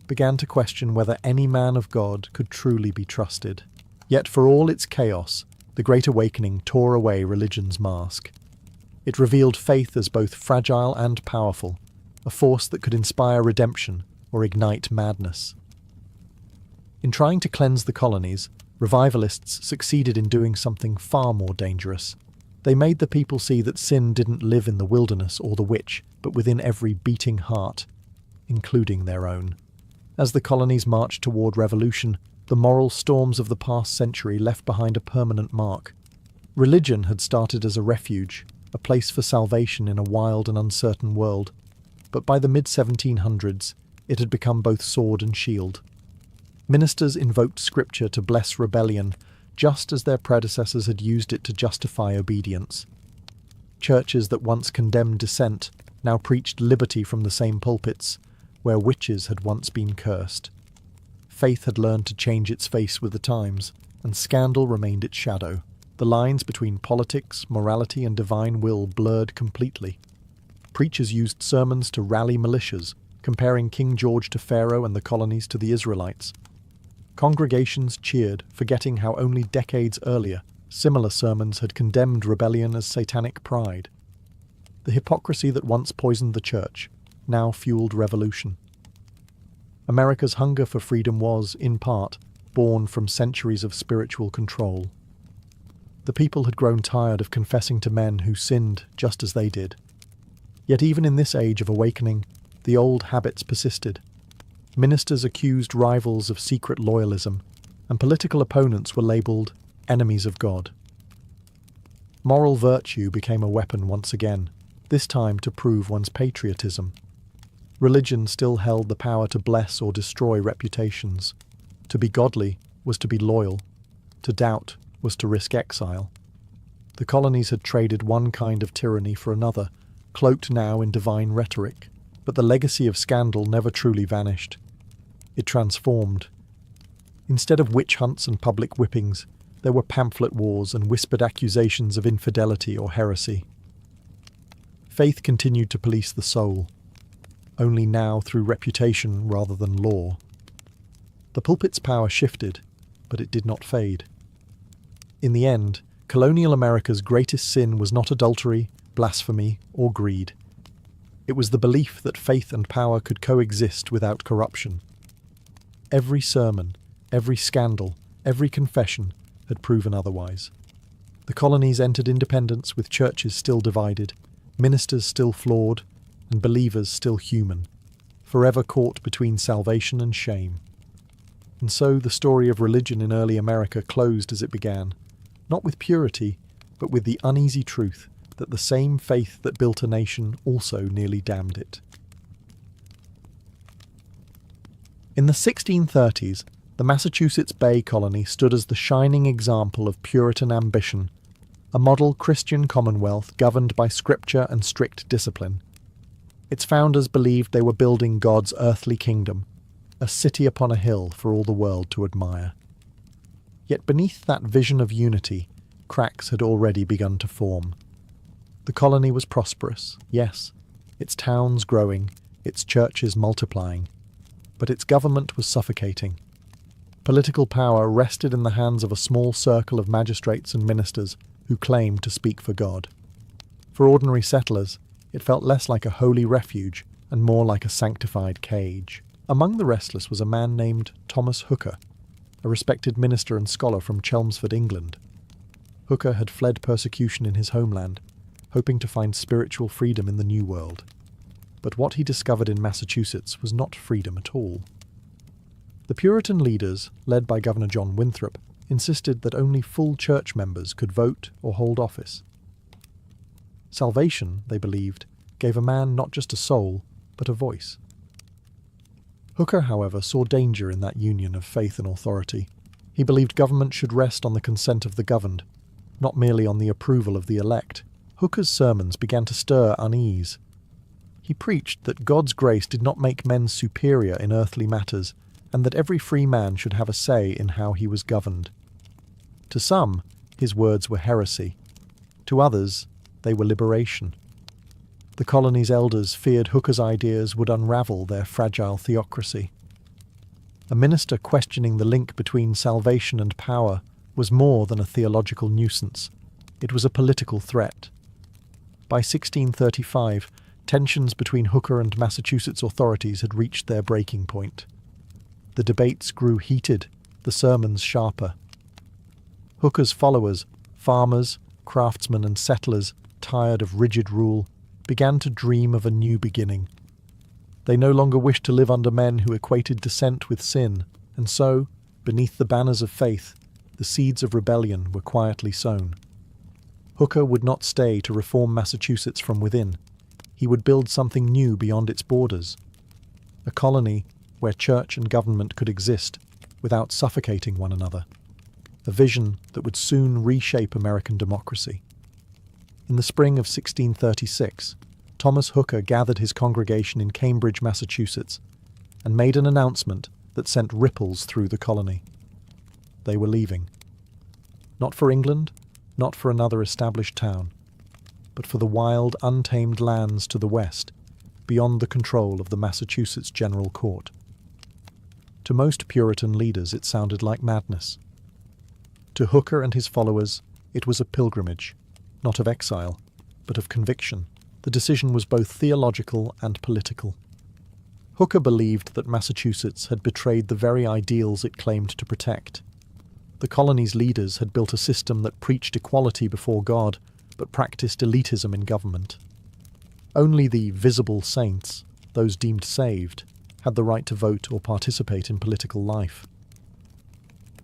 began to question whether any man of God could truly be trusted. Yet for all its chaos, the Great Awakening tore away religion's mask. It revealed faith as both fragile and powerful, a force that could inspire redemption or ignite madness. In trying to cleanse the colonies, revivalists succeeded in doing something far more dangerous. They made the people see that sin didn't live in the wilderness or the witch, but within every beating heart, including their own. As the colonies marched toward revolution, the moral storms of the past century left behind a permanent mark. Religion had started as a refuge, a place for salvation in a wild and uncertain world, but by the mid-1700s, it had become both sword and shield. Ministers invoked scripture to bless rebellion, just as their predecessors had used it to justify obedience. Churches that once condemned dissent now preached liberty from the same pulpits, where witches had once been cursed. Faith had learned to change its face with the times, and scandal remained its shadow. The lines between politics, morality, and divine will blurred completely. Preachers used sermons to rally militias, comparing King George to Pharaoh and the colonies to the Israelites. Congregations cheered, forgetting how only decades earlier similar sermons had condemned rebellion as satanic pride. The hypocrisy that once poisoned the church now fueled revolution. America's hunger for freedom was, in part, born from centuries of spiritual control. The people had grown tired of confessing to men who sinned just as they did. Yet even in this age of awakening, the old habits persisted. Ministers accused rivals of secret loyalism, and political opponents were labelled enemies of God. Moral virtue became a weapon once again, this time to prove one's patriotism. Religion still held the power to bless or destroy reputations. To be godly was to be loyal. To doubt was to risk exile. The colonies had traded one kind of tyranny for another, cloaked now in divine rhetoric, but the legacy of scandal never truly vanished. It transformed. Instead of witch hunts and public whippings, there were pamphlet wars and whispered accusations of infidelity or heresy. Faith continued to police the soul, only now through reputation rather than law. The pulpit's power shifted, but it did not fade. In the end, colonial America's greatest sin was not adultery, blasphemy, or greed. It was the belief that faith and power could coexist without corruption. Every sermon, every scandal, every confession had proven otherwise. The colonies entered independence with churches still divided, ministers still flawed, and believers still human, forever caught between salvation and shame. And so the story of religion in early America closed as it began, not with purity, but with the uneasy truth that the same faith that built a nation also nearly damned it. In the 1630s, the Massachusetts Bay Colony stood as the shining example of Puritan ambition, a model Christian commonwealth governed by scripture and strict discipline. Its founders believed they were building God's earthly kingdom, a city upon a hill for all the world to admire. Yet beneath that vision of unity, cracks had already begun to form. The colony was prosperous, yes, its towns growing, its churches multiplying, but its government was suffocating. Political power rested in the hands of a small circle of magistrates and ministers who claimed to speak for God. For ordinary settlers, it felt less like a holy refuge and more like a sanctified cage. Among the restless was a man named Thomas Hooker. a respected minister and scholar from Chelmsford, England. Hooker had fled persecution in his homeland, hoping to find spiritual freedom in the New World. But what he discovered in Massachusetts was not freedom at all. The Puritan leaders, led by Governor John Winthrop, insisted that only full church members could vote or hold office. Salvation, they believed, gave a man not just a soul, but a voice. Hooker, however, saw danger in that union of faith and authority. He believed government should rest on the consent of the governed, not merely on the approval of the elect. Hooker's sermons began to stir unease. He preached that God's grace did not make men superior in earthly matters, and that every free man should have a say in how he was governed. To some, his words were heresy. To others, they were liberation. The colony's elders feared Hooker's ideas would unravel their fragile theocracy. A minister questioning the link between salvation and power was more than a theological nuisance. It was a political threat. By 1635, tensions between Hooker and Massachusetts authorities had reached their breaking point. The debates grew heated, the sermons sharper. Hooker's followers, farmers, craftsmen and settlers, tired of rigid rule, began to dream of a new beginning. They no longer wished to live under men who equated dissent with sin, and so, beneath the banners of faith, the seeds of rebellion were quietly sown. Hooker would not stay to reform Massachusetts from within. He would build something new beyond its borders, a colony where church and government could exist without suffocating one another, a vision that would soon reshape American democracy. In the spring of 1636, Thomas Hooker gathered his congregation in Cambridge, Massachusetts, and made an announcement that sent ripples through the colony. They were leaving. Not for England, not for another established town, but for the wild, untamed lands to the west, beyond the control of the Massachusetts General Court. To most Puritan leaders it sounded like madness. To Hooker and his followers it was a pilgrimage, not of exile, but of conviction. The decision was both theological and political. Hooker believed that Massachusetts had betrayed the very ideals it claimed to protect. The colony's leaders had built a system that preached equality before God, but practiced elitism in government. Only the visible saints, those deemed saved, had the right to vote or participate in political life.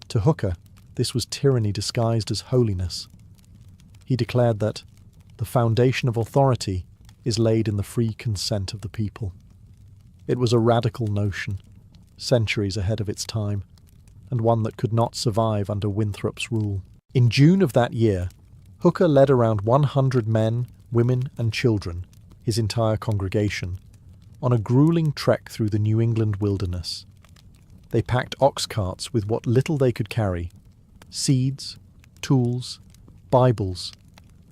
To Hooker, this was tyranny disguised as holiness. He declared that the foundation of authority is laid in the free consent of the people. It was a radical notion, centuries ahead of its time, and one that could not survive under Winthrop's rule. In June of that year, Hooker led around 100 men, women and children, his entire congregation, on a grueling trek through the New England wilderness. They packed ox carts with what little they could carry: seeds, tools, Bibles,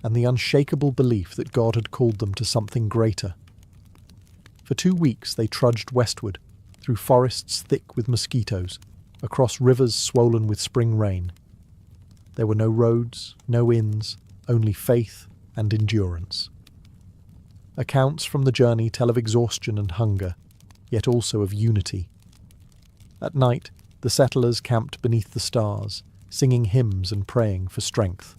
and the unshakable belief that God had called them to something greater. For 2 weeks they trudged westward, through forests thick with mosquitoes, across rivers swollen with spring rain. There were no roads, no inns, only faith and endurance. Accounts from the journey tell of exhaustion and hunger, yet also of unity. At night, the settlers camped beneath the stars, singing hymns and praying for strength.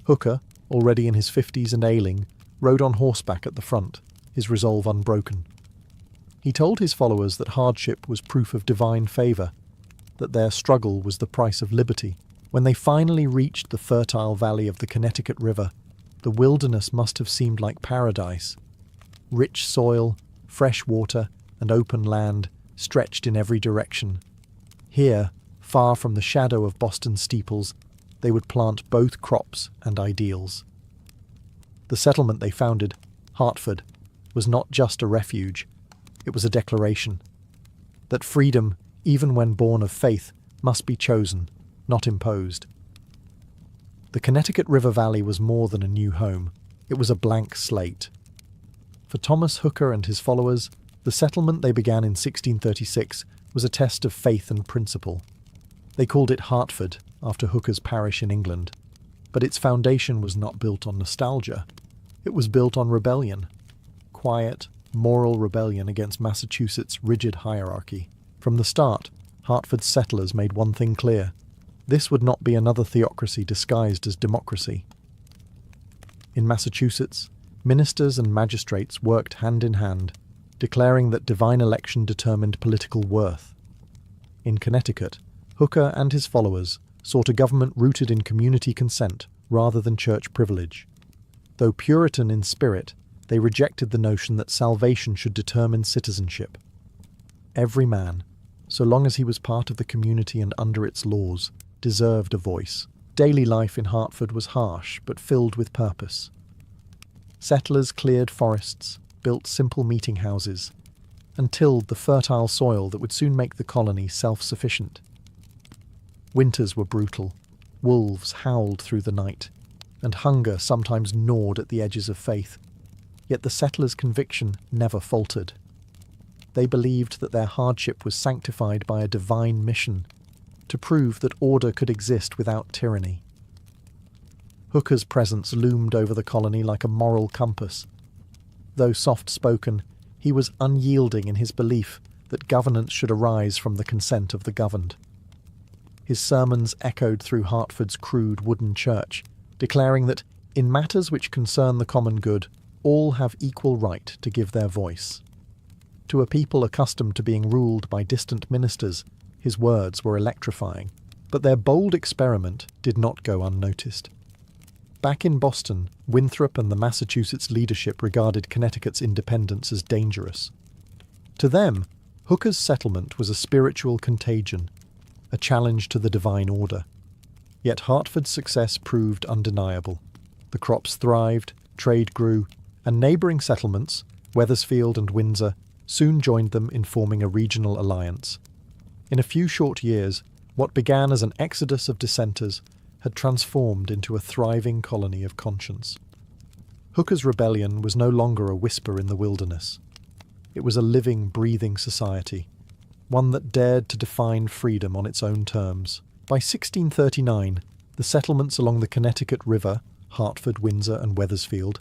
Hooker, already in his 50s and ailing, rode on horseback at the front, his resolve unbroken. He told his followers that hardship was proof of divine favour, that their struggle was the price of liberty. When they finally reached the fertile valley of the Connecticut River, the wilderness must have seemed like paradise. Rich soil, fresh water, and open land stretched in every direction. Here, far from the shadow of Boston steeples, they would plant both crops and ideals. The settlement they founded, Hartford, was not just a refuge, it was a declaration that freedom, even when born of faith, must be chosen, not imposed. The Connecticut River Valley was more than a new home, it was a blank slate. For Thomas Hooker and his followers, the settlement they began in 1636 was a test of faith and principle. They called it Hartford, after Hooker's parish in England, but its foundation was not built on nostalgia. It was built on rebellion. Quiet, moral rebellion against Massachusetts' rigid hierarchy. From the start, Hartford's settlers made one thing clear: this would not be another theocracy disguised as democracy. In Massachusetts, ministers and magistrates worked hand in hand, declaring that divine election determined political worth. In Connecticut, Hooker and his followers sought a government rooted in community consent rather than church privilege. Though Puritan in spirit, they rejected the notion that salvation should determine citizenship. Every man, so long as he was part of the community and under its laws, deserved a voice. Daily life in Hartford was harsh but filled with purpose. Settlers cleared forests, built simple meeting houses, and tilled the fertile soil that would soon make the colony self-sufficient. Winters were brutal, wolves howled through the night, and hunger sometimes gnawed at the edges of faith. Yet the settlers' conviction never faltered. They believed that their hardship was sanctified by a divine mission, to prove that order could exist without tyranny. Hooker's presence loomed over the colony like a moral compass. Though soft-spoken, he was unyielding in his belief that governance should arise from the consent of the governed. His sermons echoed through Hartford's crude wooden church, declaring that, in matters which concern the common good, all have equal right to give their voice. To a people accustomed to being ruled by distant ministers, his words were electrifying, but their bold experiment did not go unnoticed. Back in Boston, Winthrop and the Massachusetts leadership regarded Connecticut's independence as dangerous. To them, Hooker's settlement was a spiritual contagion, a challenge to the divine order. Yet Hartford's success proved undeniable. The crops thrived, trade grew, and neighbouring settlements, Wethersfield and Windsor, soon joined them in forming a regional alliance. In a few short years, what began as an exodus of dissenters had transformed into a thriving colony of conscience. Hooker's rebellion was no longer a whisper in the wilderness. It was a living, breathing society, one that dared to define freedom on its own terms. By 1639, the settlements along the Connecticut River, Hartford, Windsor, and Wethersfield,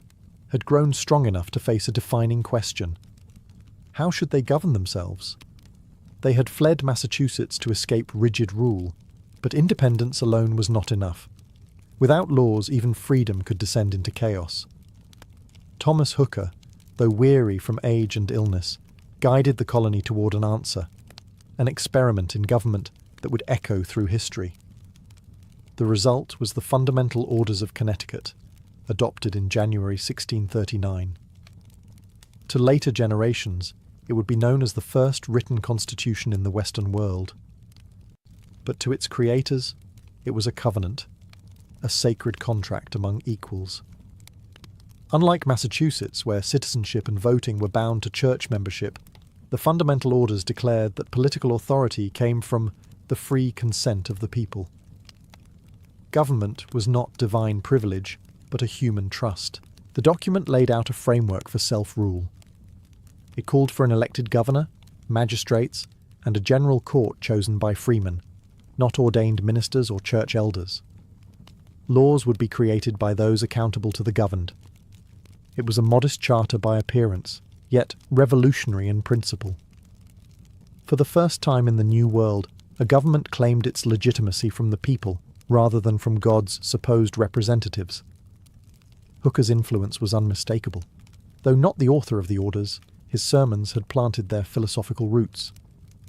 had grown strong enough to face a defining question. How should they govern themselves? They had fled Massachusetts to escape rigid rule, but independence alone was not enough. Without laws, even freedom could descend into chaos. Thomas Hooker, though weary from age and illness, guided the colony toward an answer, an experiment in government that would echo through history. The result was the Fundamental Orders of Connecticut, adopted in January 1639. To later generations, it would be known as the first written constitution in the Western world. But to its creators, it was a covenant, a sacred contract among equals. Unlike Massachusetts, where citizenship and voting were bound to church membership, the Fundamental Orders declared that political authority came from the free consent of the people. Government was not divine privilege, but a human trust. The document laid out a framework for self-rule. It called for an elected governor, magistrates, and a general court chosen by freemen, not ordained ministers or church elders. Laws would be created by those accountable to the governed. It was a modest charter by appearance, yet revolutionary in principle. For the first time in the New World, a government claimed its legitimacy from the people rather than from God's supposed representatives. Hooker's influence was unmistakable. Though not the author of the orders, his sermons had planted their philosophical roots.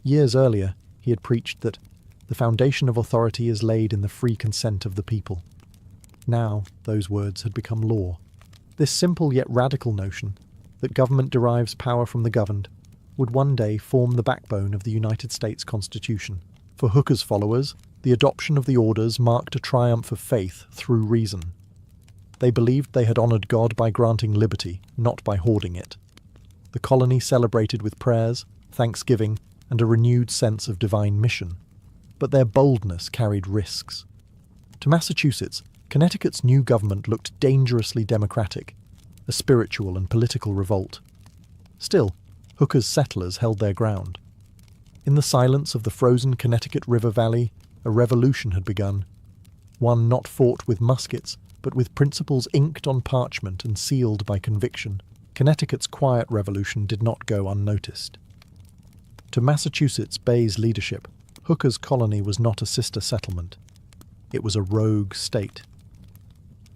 Years earlier, he had preached that the foundation of authority is laid in the free consent of the people. Now, those words had become law. This simple yet radical notion, that government derives power from the governed, would one day form the backbone of the United States Constitution. For Hooker's followers, the adoption of the orders marked a triumph of faith through reason. They believed they had honoured God by granting liberty, not by hoarding it. The colony celebrated with prayers, thanksgiving, and a renewed sense of divine mission. But their boldness carried risks. To Massachusetts, Connecticut's new government looked dangerously democratic, a spiritual and political revolt. Still, Hooker's settlers held their ground. In the silence of the frozen Connecticut River Valley, a revolution had begun, one not fought with muskets, but with principles inked on parchment and sealed by conviction. Connecticut's quiet revolution did not go unnoticed. To Massachusetts Bay's leadership, Hooker's colony was not a sister settlement. It was a rogue state.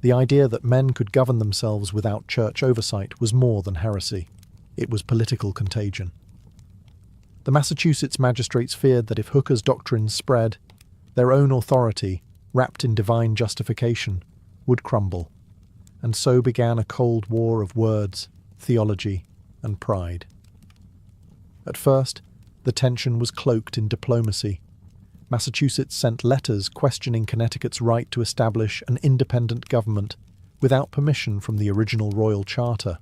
The idea that men could govern themselves without church oversight was more than heresy. It was political contagion. The Massachusetts magistrates feared that if Hooker's doctrines spread, their own authority, wrapped in divine justification, would crumble, and so began a cold war of words, theology, and pride. At first, the tension was cloaked in diplomacy. Massachusetts sent letters questioning Connecticut's right to establish an independent government without permission from the original royal charter.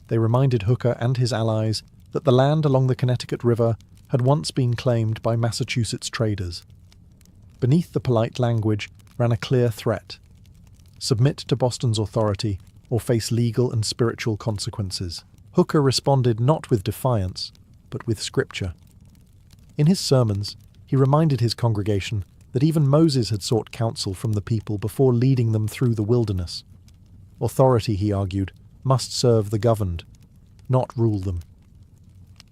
They reminded Hooker and his allies that the land along the Connecticut River had once been claimed by Massachusetts traders. Beneath the polite language ran a clear threat: submit to Boston's authority or face legal and spiritual consequences. Hooker responded not with defiance, but with scripture. In his sermons, he reminded his congregation that even Moses had sought counsel from the people before leading them through the wilderness. Authority, he argued, must serve the governed, not rule them.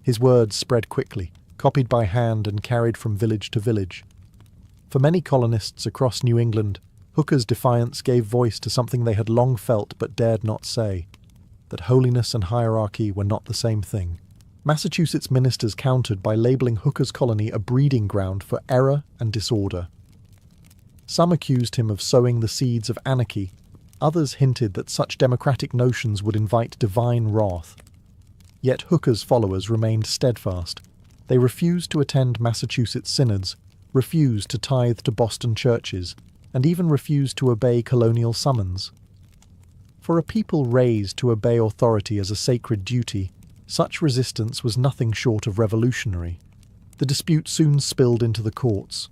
His words spread quickly, copied by hand and carried from village to village. For many colonists across New England, Hooker's defiance gave voice to something they had long felt but dared not say: that holiness and hierarchy were not the same thing. Massachusetts ministers countered by labeling Hooker's colony a breeding ground for error and disorder. Some accused him of sowing the seeds of anarchy. Others hinted that such democratic notions would invite divine wrath. Yet Hooker's followers remained steadfast. They refused to attend Massachusetts synods, refused to tithe to Boston churches, and even refused to obey colonial summons. For a people raised to obey authority as a sacred duty, such resistance was nothing short of revolutionary. The dispute soon spilled into the courts.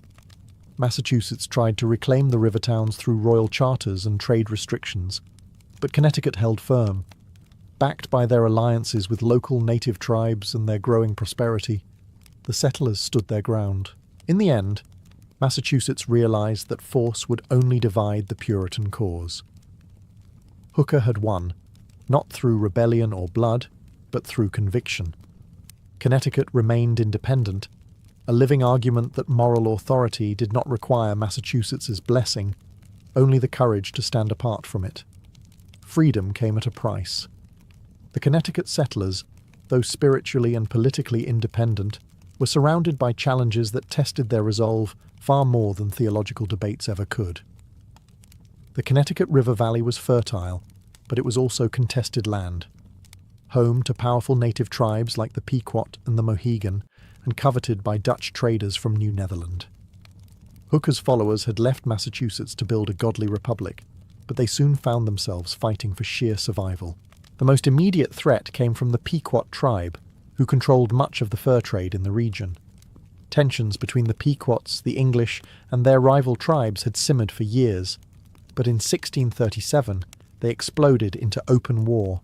Massachusetts tried to reclaim the river towns through royal charters and trade restrictions, but Connecticut held firm. Backed by their alliances with local native tribes and their growing prosperity, the settlers stood their ground. In the end, Massachusetts realized that force would only divide the Puritan cause. Hooker had won, not through rebellion or blood, but through conviction. Connecticut remained independent, a living argument that moral authority did not require Massachusetts's blessing, only the courage to stand apart from it. Freedom came at a price. The Connecticut settlers, though spiritually and politically independent, were surrounded by challenges that tested their resolve far more than theological debates ever could. The Connecticut River Valley was fertile, but it was also contested land. Home to powerful native tribes like the Pequot and the Mohegan, and coveted by Dutch traders from New Netherland. Hooker's followers had left Massachusetts to build a godly republic, but they soon found themselves fighting for sheer survival. The most immediate threat came from the Pequot tribe, who controlled much of the fur trade in the region. Tensions between the Pequots, the English, and their rival tribes had simmered for years, but in 1637 they exploded into open war.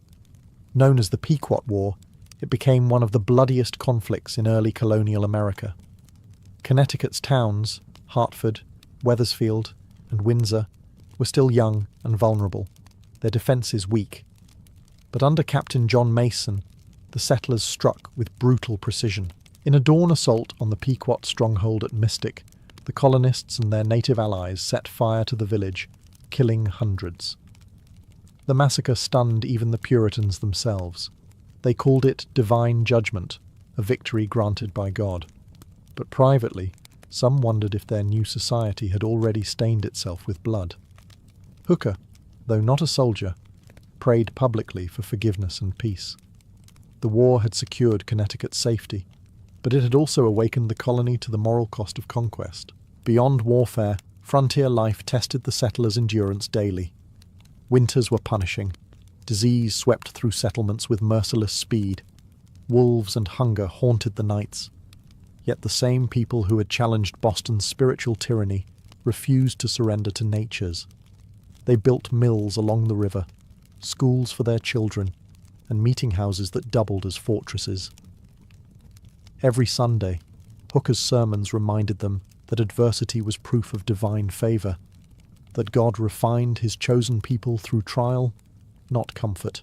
Known as the Pequot War, it became one of the bloodiest conflicts in early colonial America. Connecticut's towns, Hartford, Wethersfield, and Windsor, were still young and vulnerable, their defences weak. But under Captain John Mason, the settlers struck with brutal precision. In a dawn assault on the Pequot stronghold at Mystic, the colonists and their native allies set fire to the village, killing hundreds. The massacre stunned even the Puritans themselves. They called it divine judgment, a victory granted by God. But privately, some wondered if their new society had already stained itself with blood. Hooker, though not a soldier, prayed publicly for forgiveness and peace. The war had secured Connecticut's safety, but it had also awakened the colony to the moral cost of conquest. Beyond warfare, frontier life tested the settlers' endurance daily. Winters were punishing. Disease swept through settlements with merciless speed. Wolves and hunger haunted the nights. Yet the same people who had challenged Boston's spiritual tyranny refused to surrender to nature's. They built mills along the river, schools for their children, and meeting houses that doubled as fortresses. Every Sunday, Hooker's sermons reminded them that adversity was proof of divine favour, that God refined his chosen people through trial, not comfort.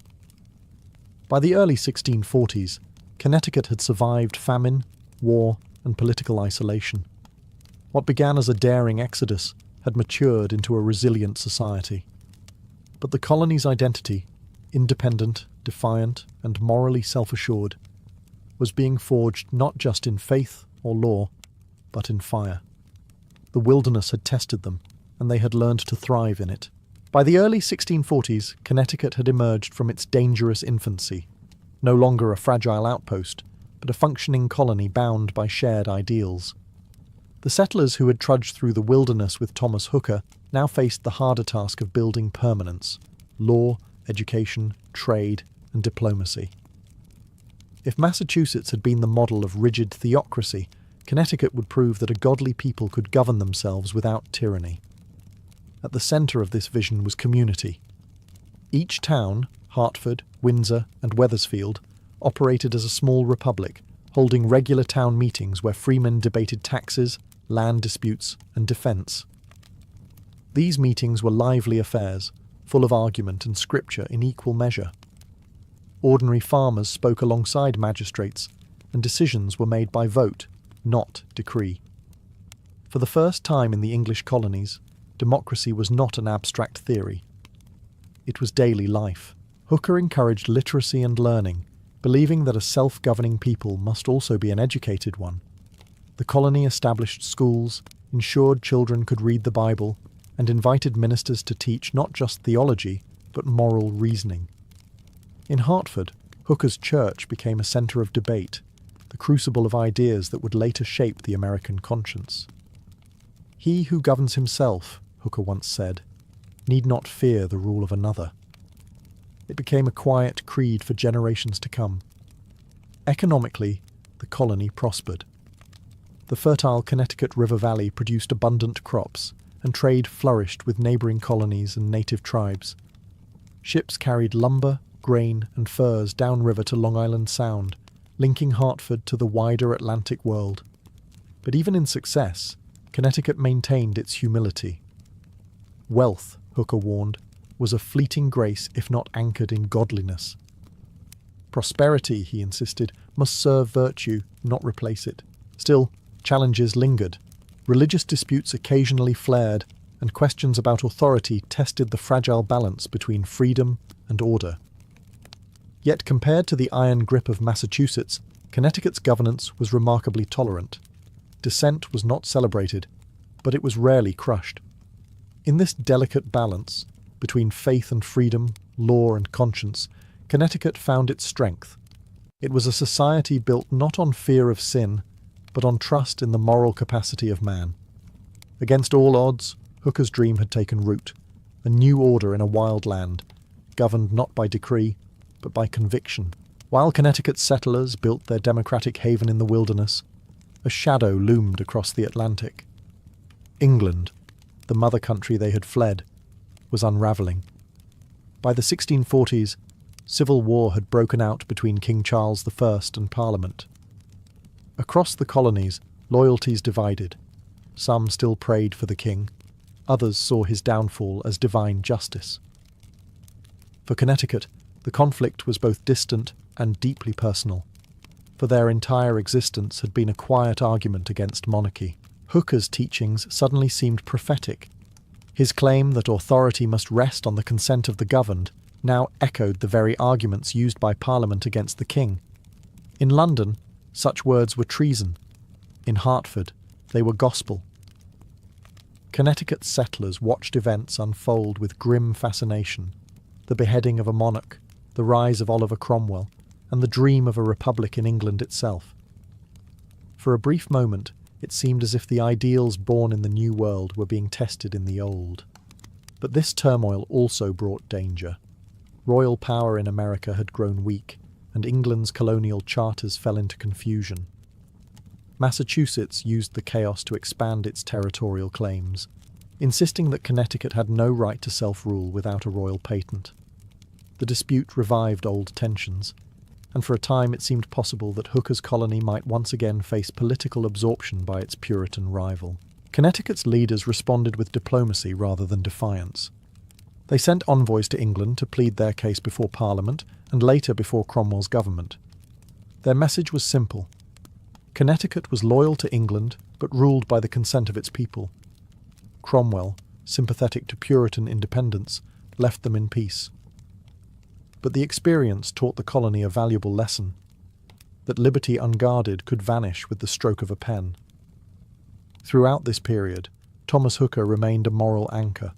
By the early 1640s, Connecticut had survived famine, war, and political isolation. What began as a daring exodus had matured into a resilient society. But the colony's identity, independent, defiant, and morally self-assured, was being forged not just in faith or law, but in fire. The wilderness had tested them, and they had learned to thrive in it. By the early 1640s, Connecticut had emerged from its dangerous infancy, no longer a fragile outpost, but a functioning colony bound by shared ideals. The settlers who had trudged through the wilderness with Thomas Hooker now faced the harder task of building permanence: law, education, trade, and diplomacy. If Massachusetts had been the model of rigid theocracy, Connecticut would prove that a godly people could govern themselves without tyranny. At the centre of this vision was community. Each town, Hartford, Windsor, and Wethersfield, operated as a small republic, holding regular town meetings where freemen debated taxes, land disputes, and defence. These meetings were lively affairs, full of argument and scripture in equal measure. Ordinary farmers spoke alongside magistrates, and decisions were made by vote, not decree. For the first time in the English colonies, democracy was not an abstract theory. It was daily life. Hooker encouraged literacy and learning, believing that a self-governing people must also be an educated one. The colony established schools, ensured children could read the Bible, and invited ministers to teach not just theology, but moral reasoning. In Hartford, Hooker's church became a centre of debate, the crucible of ideas that would later shape the American conscience. "He who governs himself," Hooker once said, "need not fear the rule of another." It became a quiet creed for generations to come. Economically, the colony prospered. The fertile Connecticut River Valley produced abundant crops, and trade flourished with neighbouring colonies and native tribes. Ships carried lumber, grain, and furs downriver to Long Island Sound, linking Hartford to the wider Atlantic world. But even in success, Connecticut maintained its humility. Wealth, Hooker warned, was a fleeting grace if not anchored in godliness. Prosperity, he insisted, must serve virtue, not replace it. Still, challenges lingered. Religious disputes occasionally flared, and questions about authority tested the fragile balance between freedom and order. Yet compared to the iron grip of Massachusetts, Connecticut's governance was remarkably tolerant. Dissent was not celebrated, but it was rarely crushed. In this delicate balance, between faith and freedom, law and conscience, Connecticut found its strength. It was a society built not on fear of sin, but on trust in the moral capacity of man. Against all odds, Hooker's dream had taken root, a new order in a wild land, governed not by decree, but by conviction. While Connecticut's settlers built their democratic haven in the wilderness, a shadow loomed across the Atlantic. England, the mother country they had fled, was unravelling. By the 1640s, civil war had broken out between King Charles I and Parliament. Across the colonies, loyalties divided. Some still prayed for the king, others saw his downfall as divine justice. For Connecticut, the conflict was both distant and deeply personal, for their entire existence had been a quiet argument against monarchy. Hooker's teachings suddenly seemed prophetic. His claim that authority must rest on the consent of the governed now echoed the very arguments used by Parliament against the king. In London, such words were treason. In Hartford, they were gospel. Connecticut's settlers watched events unfold with grim fascination: the beheading of a monarch, the rise of Oliver Cromwell, and the dream of a republic in England itself. For a brief moment, it seemed as if the ideals born in the New World were being tested in the Old. But this turmoil also brought danger. Royal power in America had grown weak, and England's colonial charters fell into confusion. Massachusetts used the chaos to expand its territorial claims, insisting that Connecticut had no right to self-rule without a royal patent. The dispute revived old tensions, and for a time it seemed possible that Hooker's colony might once again face political absorption by its Puritan rival. Connecticut's leaders responded with diplomacy rather than defiance. They sent envoys to England to plead their case before Parliament and later before Cromwell's government. Their message was simple: Connecticut was loyal to England, but ruled by the consent of its people. Cromwell, sympathetic to Puritan independence, left them in peace. But the experience taught the colony a valuable lesson, that liberty unguarded could vanish with the stroke of a pen. Throughout this period, Thomas Hooker remained a moral anchor.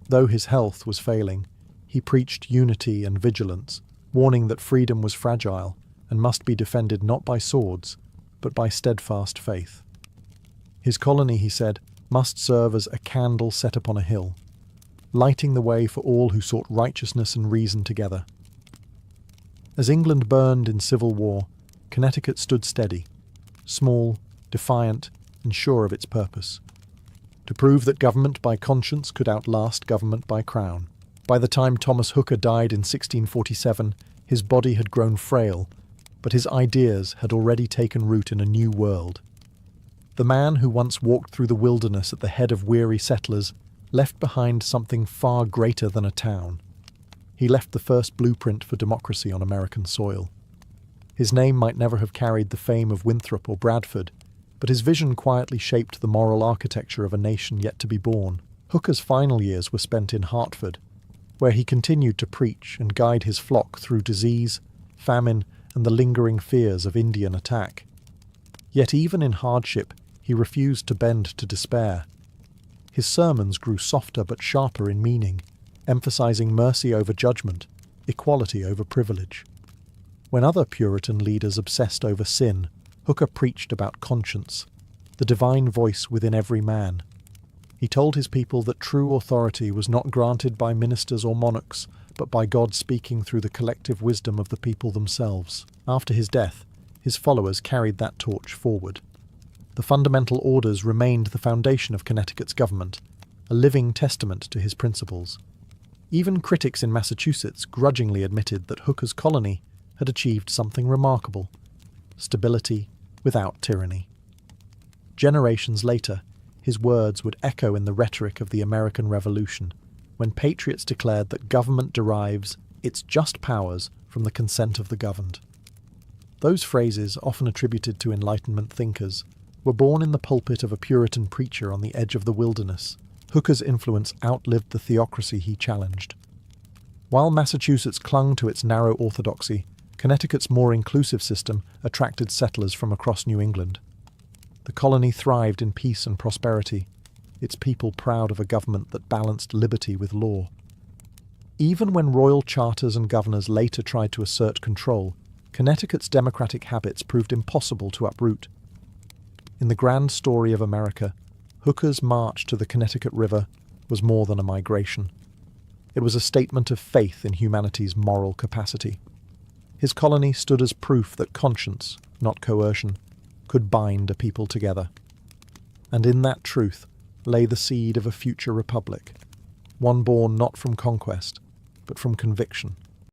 Though his health was failing, he preached unity and vigilance, warning that freedom was fragile and must be defended not by swords, but by steadfast faith. His colony, he said, must serve as a candle set upon a hill, lighting the way for all who sought righteousness and reason together. As England burned in civil war, Connecticut stood steady, small, defiant, and sure of its purpose, to prove that government by conscience could outlast government by crown. By the time Thomas Hooker died in 1647, his body had grown frail, but his ideas had already taken root in a new world. The man who once walked through the wilderness at the head of weary settlers left behind something far greater than a town. He left the first blueprint for democracy on American soil. His name might never have carried the fame of Winthrop or Bradford, but his vision quietly shaped the moral architecture of a nation yet to be born. Hooker's final years were spent in Hartford, where he continued to preach and guide his flock through disease, famine, and the lingering fears of Indian attack. Yet even in hardship, he refused to bend to despair. His sermons grew softer but sharper in meaning, emphasizing mercy over judgment, equality over privilege. When other Puritan leaders obsessed over sin, Hooker preached about conscience, the divine voice within every man. He told his people that true authority was not granted by ministers or monarchs, but by God speaking through the collective wisdom of the people themselves. After his death, his followers carried that torch forward. The fundamental orders remained the foundation of Connecticut's government, a living testament to his principles. Even critics in Massachusetts grudgingly admitted that Hooker's colony had achieved something remarkable: stability without tyranny. Generations later, his words would echo in the rhetoric of the American Revolution, when patriots declared that government derives its just powers from the consent of the governed. Those phrases, often attributed to Enlightenment thinkers, were born in the pulpit of a Puritan preacher on the edge of the wilderness. Hooker's influence outlived the theocracy he challenged. While Massachusetts clung to its narrow orthodoxy, Connecticut's more inclusive system attracted settlers from across New England. The colony thrived in peace and prosperity, its people proud of a government that balanced liberty with law. Even when royal charters and governors later tried to assert control, Connecticut's democratic habits proved impossible to uproot. In the grand story of America, Hooker's march to the Connecticut River was more than a migration. It was a statement of faith in humanity's moral capacity. His colony stood as proof that conscience, not coercion, could bind a people together. And in that truth lay the seed of a future republic, one born not from conquest, but from conviction.